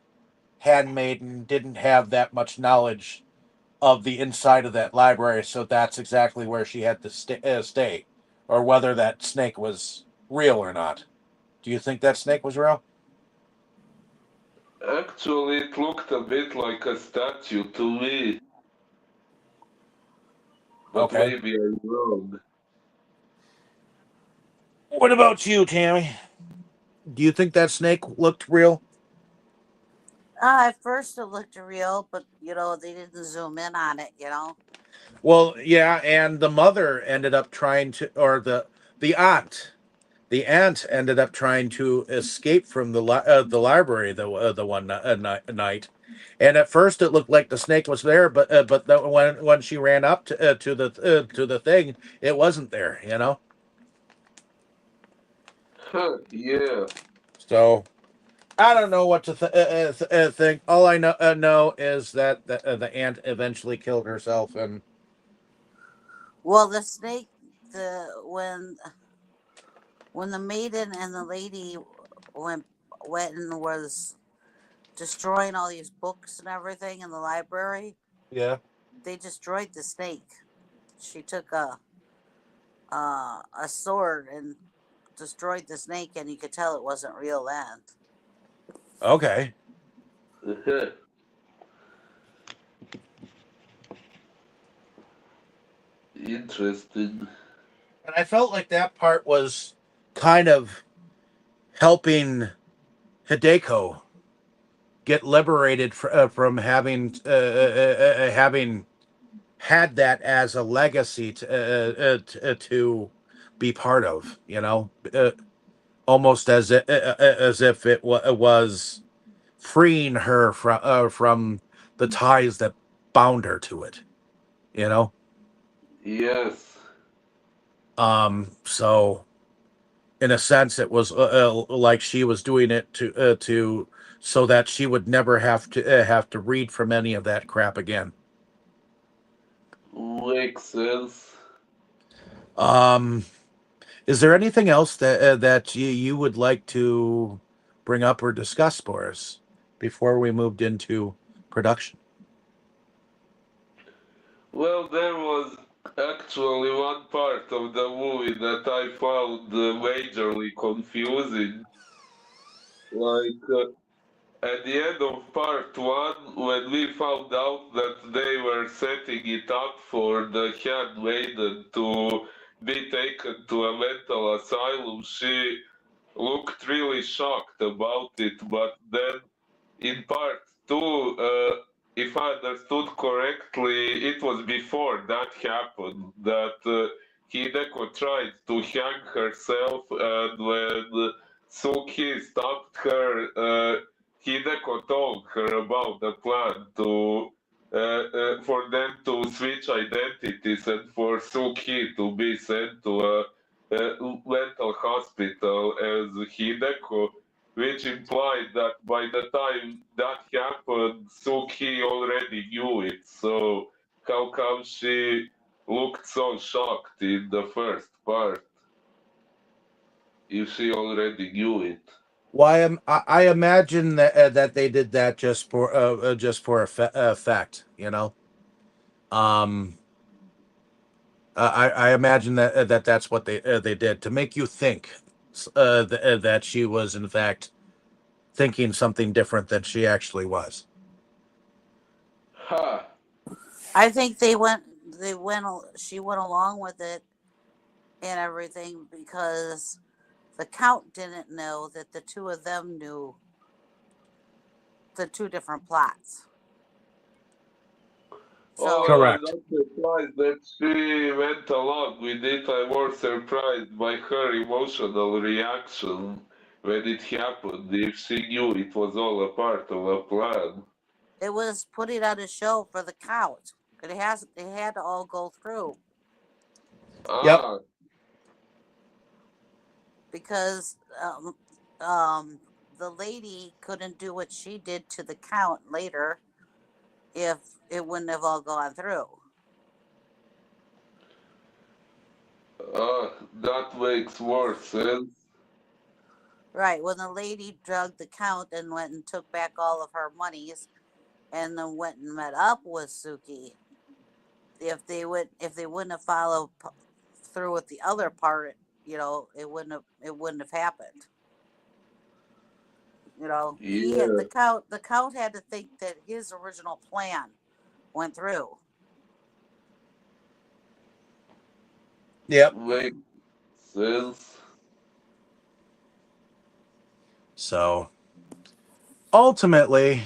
handmaiden didn't have that much knowledge of the inside of that library, so that's exactly where she had to stay, or whether that snake was real or not. Do you think that snake was real? Actually, it looked a bit like a statue to me, but Okay. maybe I'm wrong. What about you, Tammy? Do you think that snake looked real? At first it looked real, but they didn't zoom in on it. Well, yeah, and the mother ended up trying to, or the aunt, the aunt ended up trying to escape from the library the one night, and at first it looked like the snake was there, but when she ran up to the thing, it wasn't there. You know, Huh, yeah. so I don't know what to think. All I know is that the aunt eventually killed herself, and Well, the snake, the when the maiden and the lady went went and was destroying all these books and everything in the library, yeah. they destroyed the snake. She took a sword and destroyed the snake, and you could tell it wasn't real then. Okay. Interesting. And I felt like that part was kind of helping Hideko get liberated from having had that as a legacy to be part of, almost as if it was freeing her from the ties that bound her to it, you know. Yes. So in a sense, it was like she was doing it to so that she would never have to read from any of that crap again. Makes sense. Um, is there anything else that you would like to bring up or discuss for us before we moved into production? Well, there was actually one part of the movie that I found majorly confusing. Like, at the end of part one, when we found out that they were setting it up for the Handmaiden to be taken to a mental asylum, she looked really shocked about it. But then in part two, if I understood correctly, it was before that happened that Hideko tried to hang herself, and when Suki stopped her, Hideko told her about the plan to for them to switch identities and for Suki to be sent to a mental hospital as Hideko, which implied that by the time that happened, Suki already knew it. So how come she looked so shocked in the first part if she already knew it? Why I imagine that they did that just for effect, Um, I imagine that's what they did to make you think that she was in fact thinking something different than she actually was. Ha! I think she went along with it and everything because the Count didn't know that the two of them knew the two different plots. So, Oh, I'm Correct. not surprised that she went along with it. I'm more surprised by her emotional reaction when it happened, if she knew it was all a part of a plan. it was putting on a show for the Count. It had to all go through Yep. Ah, because um, the lady couldn't do what she did to the Count later if it wouldn't have all gone through. that makes more sense. Right, when the lady drugged the Count and went and took back all of her monies and then went and met up with Suki, if they wouldn't have followed through with the other part, it wouldn't have happened. He had Yeah, the Count had to think that his original plan went through. Yep. makes sense. So ultimately,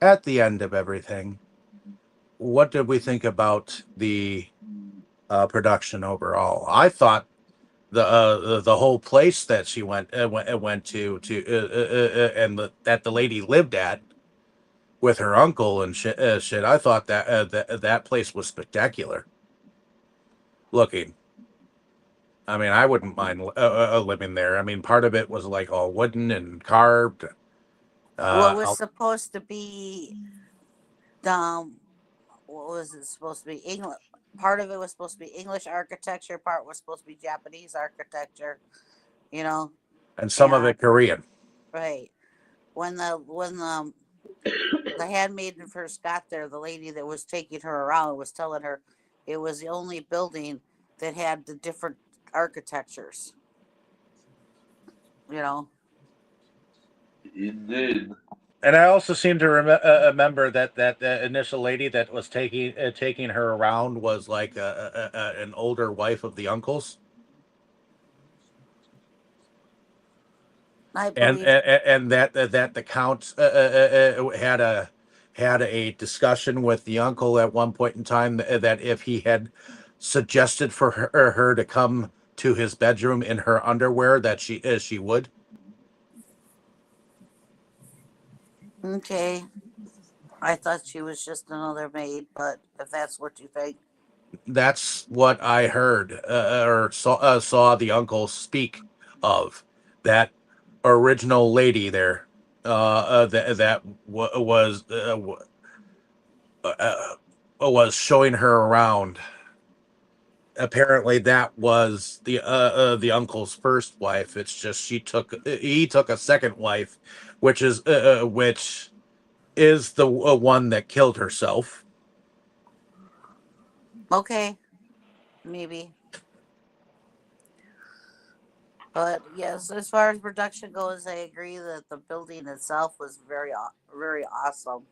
at the end of everything, what did we think about the production overall? I thought the whole place that she went to and that the lady lived at with her uncle and shit. I thought that place was spectacular looking. I mean, I wouldn't mind living there. I mean, part of it was like all wooden and carved. Well, it was Uh, supposed to be um, what was it supposed to be? English. Part of it was supposed to be English architecture. Part was supposed to be Japanese architecture. You know, and some of and it Korean. right when the handmaiden first got there, the lady that was taking her around was telling her, it was the only building that had the different architectures. You know, Indeed. And I also seem to remember that that initial lady that was taking her around was like an older wife of the uncle's, I and believe. that the count had a discussion with the uncle at one point in time that if he had suggested for her to come to his bedroom in her underwear that she would. Okay, I thought she was just another maid, but if that's what you think, That's what I heard or saw the uncle speak of, that original lady there was showing her around. Apparently, that was the uncle's first wife. It's just he took a second wife, which is the one that killed herself. okay, maybe. But yes, as far as production goes, I agree that the building itself was very awesome.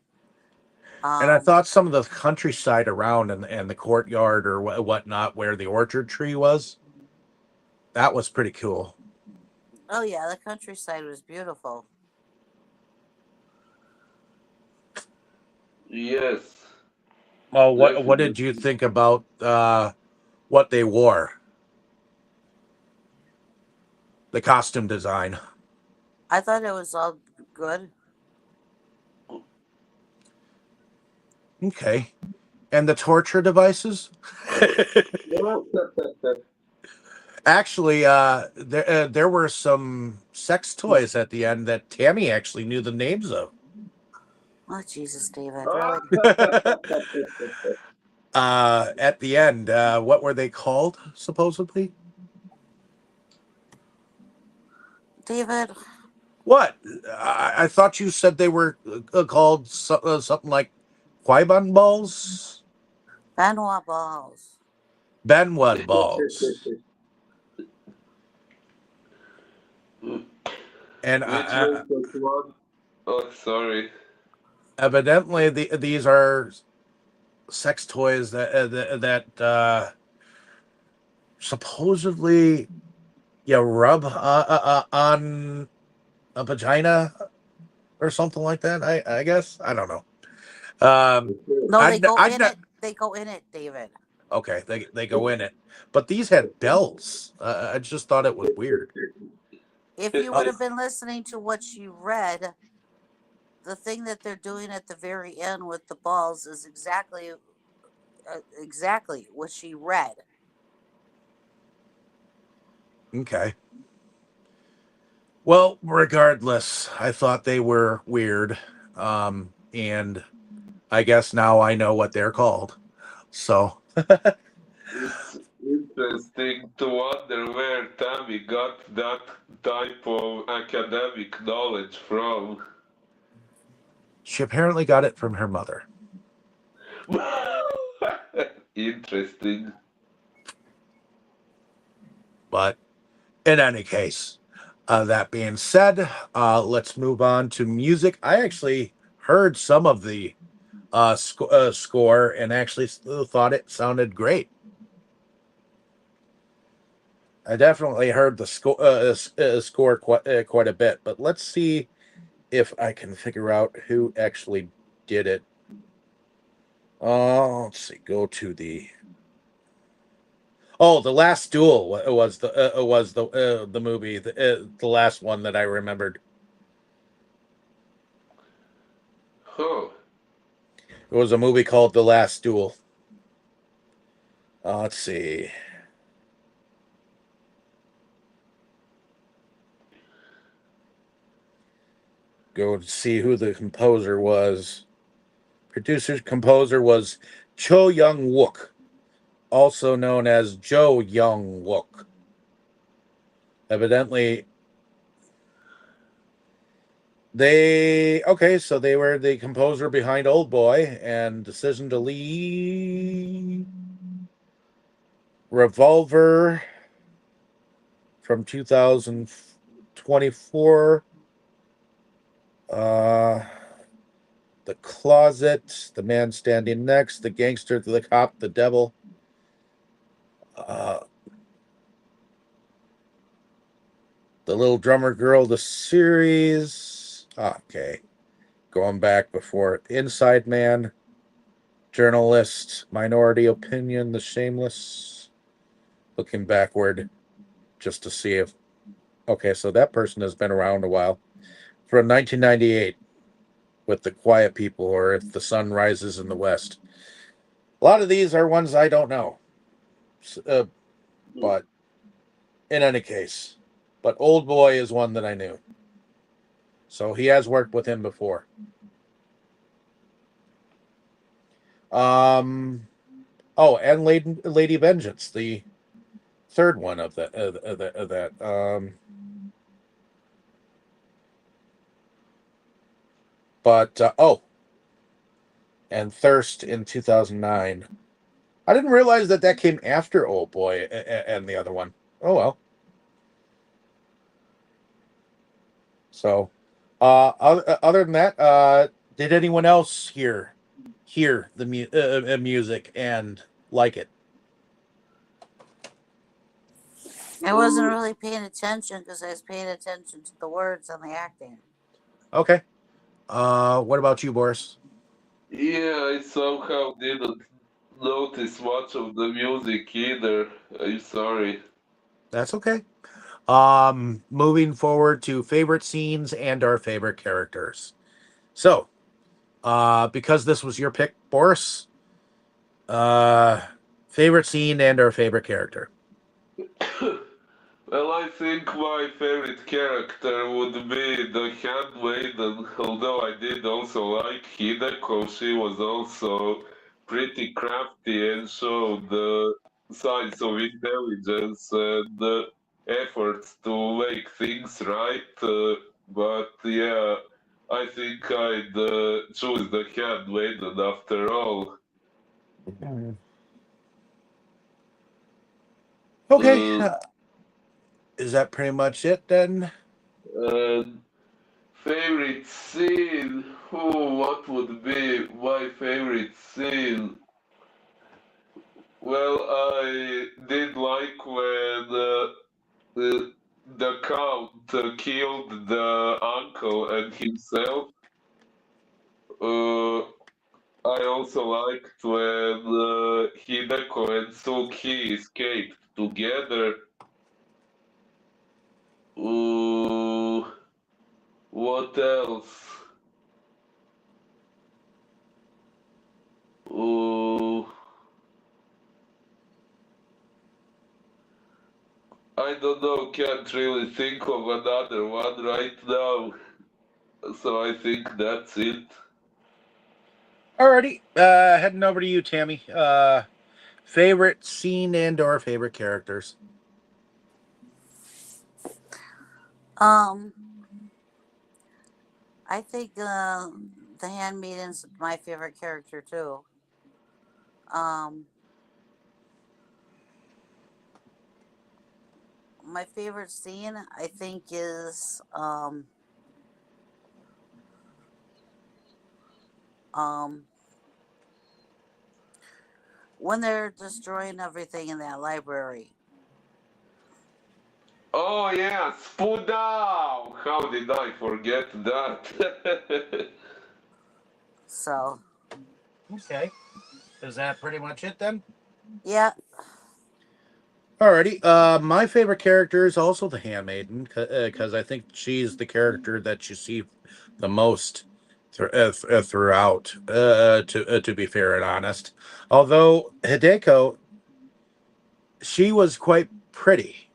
And I Um, thought some of the countryside around and the courtyard or whatnot, where the orchard tree was, that was pretty cool. oh yeah, the countryside was beautiful. Yes, Oh, what did you definitely. think about what they wore, the costume design? I thought it was all good. Okay, and the torture devices. Actually, there were some sex toys at the end that Tammy actually knew the names of. Oh Jesus, David, really, At the end, what were they called supposedly? David, What? I thought you said they were called something like Quibon balls, Benoit balls. Benwad balls, and Which was that one? Oh, sorry. evidently these are sex toys that supposedly you rub on a vagina or something like that. I guess I don't know. Um, Okay. No, they I'd go I'd in not. it. They go in it, David. Okay, they go in it, but these had bells. I just thought it was weird. If you would have been listening to what she read, the thing that they're doing at the very end with the balls is exactly what she read. Okay. Well, regardless, I thought they were weird. And I guess now I know what they're called. So, It's interesting to wonder where Tammy got that type of academic knowledge from. she apparently got it from her mother. Interesting. But in any case, that being said, let's move on to music. I actually heard some of the score and actually thought it sounded great. I definitely heard the score quite a bit, but let's see if I can figure out who actually did it. Let's see. Go to the the last duel was the movie, the last one that I remembered. Oh, It was a movie called The Last Duel. Let's see. Go to see who the composer was. Producer composer was Cho Young Wook, also known as Jo Young Wook. Evidently, so they were the composer behind Old Boy and Decision to Leave, Revolver from 2000. 24. Uh, the Closet, The Man Standing Next, The Gangster, The Cop, The Devil. Uh, the Little Drummer Girl, the series. Okay. Going back before Inside Man, Journalist, Minority Opinion, The Shameless. Looking backward just to see if. Okay, so that person has been around a while. From 1998 with The Quiet People or If the Sun Rises in the West. A lot of these are ones I don't know. But in any case, but Old Boy is one that I knew. So he has worked with him before. Oh, and Lady Vengeance, the third one of that. Oh, and Thirst in 2009. I didn't realize that came after Old Boy and the other one. Oh well. So, other than that, did anyone else hear the music and like it? I wasn't really paying attention because I was paying attention to the words and the acting. Okay. What about you, Boris? Yeah, I somehow didn't notice much of the music either. I'm sorry. That's okay. Moving forward to favorite scenes and our favorite characters. So, because this was your pick, Boris, uh, favorite scene and our favorite character. Well, I think my favorite character would be the Handmaiden, although I did also like Hideko. She was also pretty crafty and showed the signs of intelligence and efforts to make things right. But yeah, I think I'd choose the Handmaiden after all. Okay, Uh, is that pretty much it then? and Favorite scene? Oh, what would be my favorite scene? Well, I did like when the Count killed the uncle and himself. Uh, I also liked when Hideko and Suki escaped together. Uh, what else? Uh, I don't know, can't really think of another one right now. So I think that's it. Alrighty, heading over to you, Tammy. Favorite scene and or favorite characters. Um, I think the Handmaiden's my favorite character too. Um, my favorite scene I think is um when they're destroying everything in that library. Oh yeah, Spudao! How did I forget that? So Okay, is that pretty much it then? yeah. Alrighty. My favorite character is also the Handmaiden because I think she's the character that you see the most throughout. To be fair and honest, although Hideko, she was quite pretty.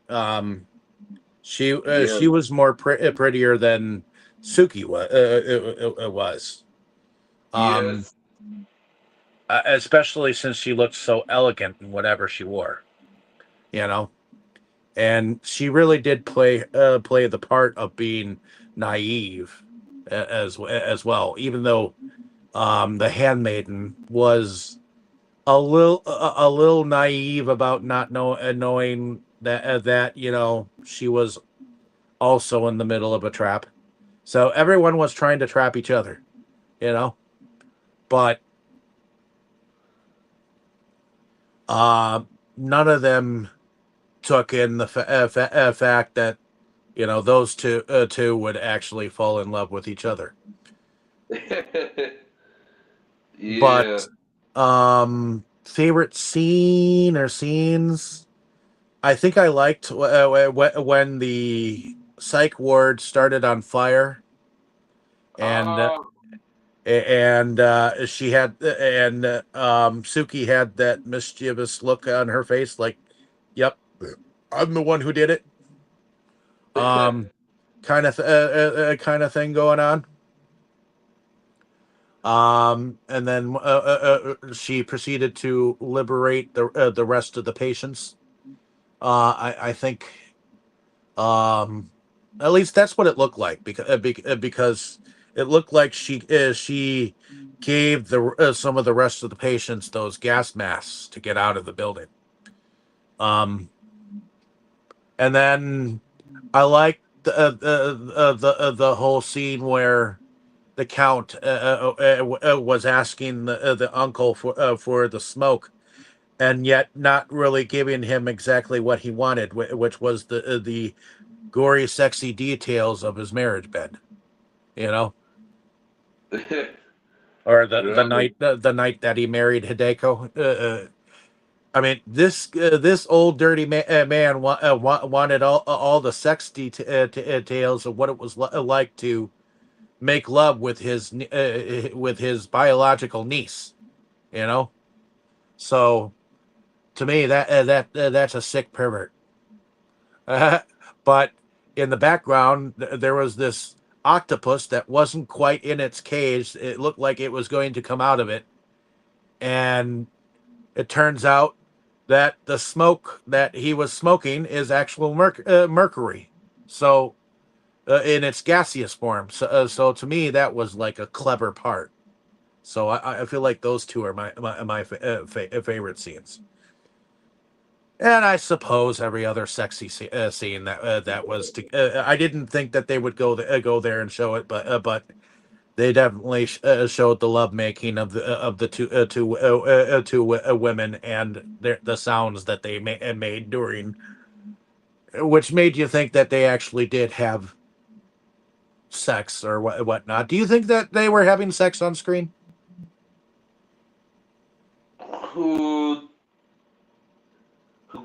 Yeah, She was more prettier than Suki was. Um, yes, Especially since she looked so elegant in whatever she wore. You know. And she really did play the part of being naive as well. Even though the handmaiden was a little naive about not knowing that she was also in the middle of a trap. So everyone was trying to trap each other, you know. But uh, none of them took in the fact that those two would actually fall in love with each other. Yeah. But favorite scene or scenes, I think I liked when the psych ward started on fire, and Ah, she had and Suki had that mischievous look on her face, like, "Yep, I'm the one who did it." Um, kind of thing going on. And then she proceeded to liberate the rest of the patients. I think um, at least that's what it looked like, because it looked like she gave the some of the rest of the patients those gas masks to get out of the building. Um, and then I like the whole scene where the count was asking the uncle for the smoke, and yet not really giving him exactly what he wanted, which was the gory, sexy details of his marriage bed. You know, or right. the night that he married Hideko. I mean, this old dirty man wanted all the sex details of what it was like to make love with his biological niece. You know, so to me that's a sick pervert. But in the background, there was this octopus that wasn't quite in its cage. It looked like it was going to come out of it, and it turns out that the smoke that he was smoking is actual mercury. So in its gaseous form. So to me, that was like a clever part. So I feel like those two are my favorite scenes. And I suppose every other sexy scene that was. I didn't think that they would go there and show it, but they definitely showed the lovemaking of the two women, and the sounds that they made during, which made you think that they actually did have sex or whatnot. Do you think that they were having sex on screen? Who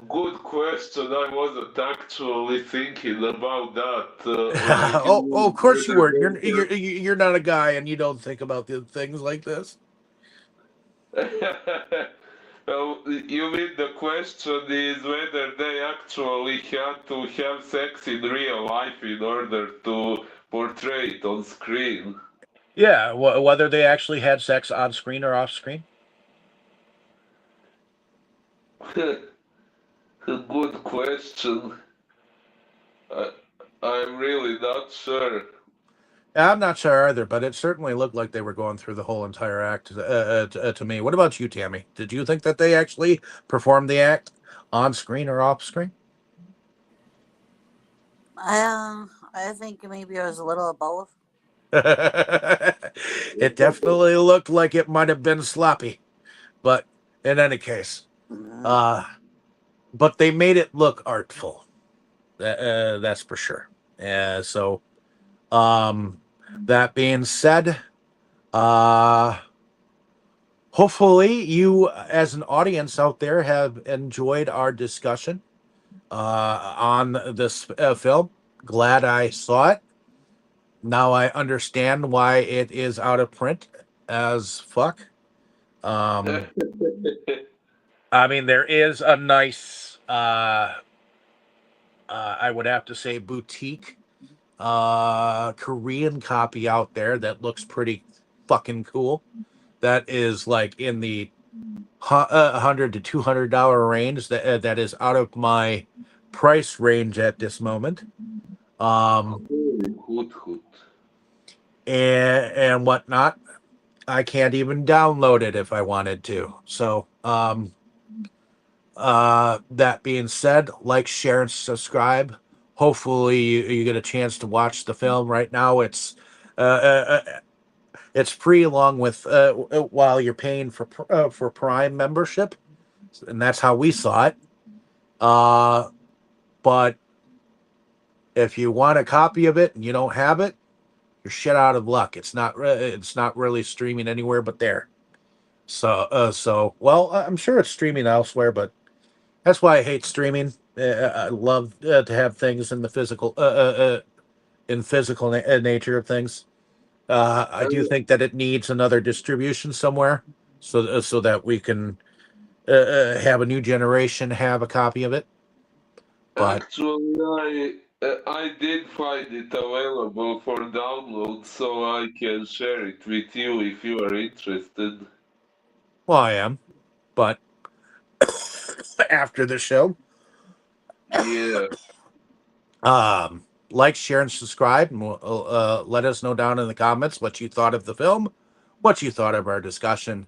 Good question. I wasn't actually thinking about that. Like, you Oh, mean of course you whether weren't. they You're not a guy, and you don't think about the things like this. have. You mean the question is whether they actually had to have sex in real life in order to portray it on screen? Yeah, whether they actually had sex on screen or off screen. Good question. I, I'm really not sure. I'm not sure either, but it certainly looked like they were going through the whole entire act to me. What about you, Tammy? Did you think that they actually performed the act on screen or off screen? I think maybe it was a little of both. It definitely looked like it might have been sloppy, but in any case, Mhm. uh, but they made it look artful. That's for sure. So, um, that being said, uh, hopefully you, as an audience out there, have enjoyed our discussion on this film. Glad I saw it. Now I understand why it is out of print as fuck. Um, I mean, there is a nice, I would have to say, boutique Korean copy out there that looks pretty fucking cool. That is like in the $100 to $200 range. That is out of my price range at this moment. Um, Hoot hoot. and whatnot. I can't even download it if I wanted to. So, that being said, like, share, and subscribe. hopefully you get a chance to watch the film. Right now, it's free along with while you're paying for Prime membership, and that's how we saw it. But if you want a copy of it and you don't have it, you're shit out of luck. It's not really streaming anywhere but there. So well, I'm sure it's streaming elsewhere, but that's why I hate streaming. I love to have things in the physical nature of things. I do think that it needs another distribution somewhere, so that we can have a new generation have a copy of it. But Actually, I did find it available for download, so I can share it with you if you are interested. well, I am. But after the show, Yeah. like, share, and subscribe, and let us know down in the comments what you thought of the film, what you thought of our discussion,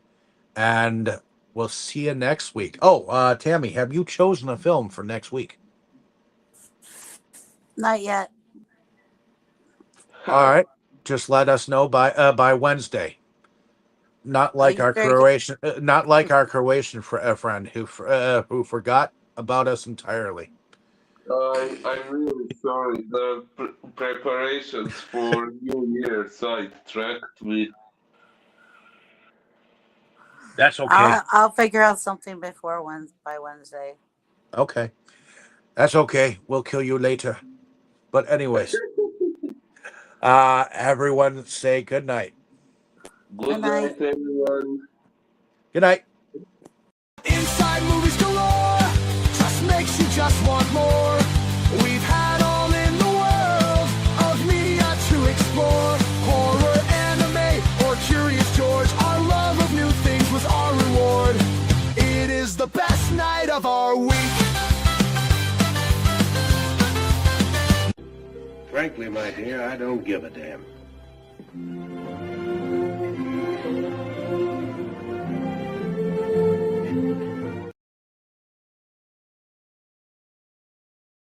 and we'll see you next week. Oh, Tammy, have you chosen a film for next week? Not yet. All right, just let us know by Wednesday. Not like You're our very good. Croatian, not like our Croatian friend who forgot about us entirely. I'm really sorry. The preparations for New Year sidetracked me. That's okay. I'll figure out something by Wednesday. Okay, that's okay. We'll kill you later. But anyways, everyone say good night. Good Good night. night, everyone. Good night. Inside movies galore, just makes you just want more. We've had all in the world of media to explore. Horror, anime, or Curious George. Our love of new things was our reward. It is the best night of our week. Frankly, my dear, I don't give a damn.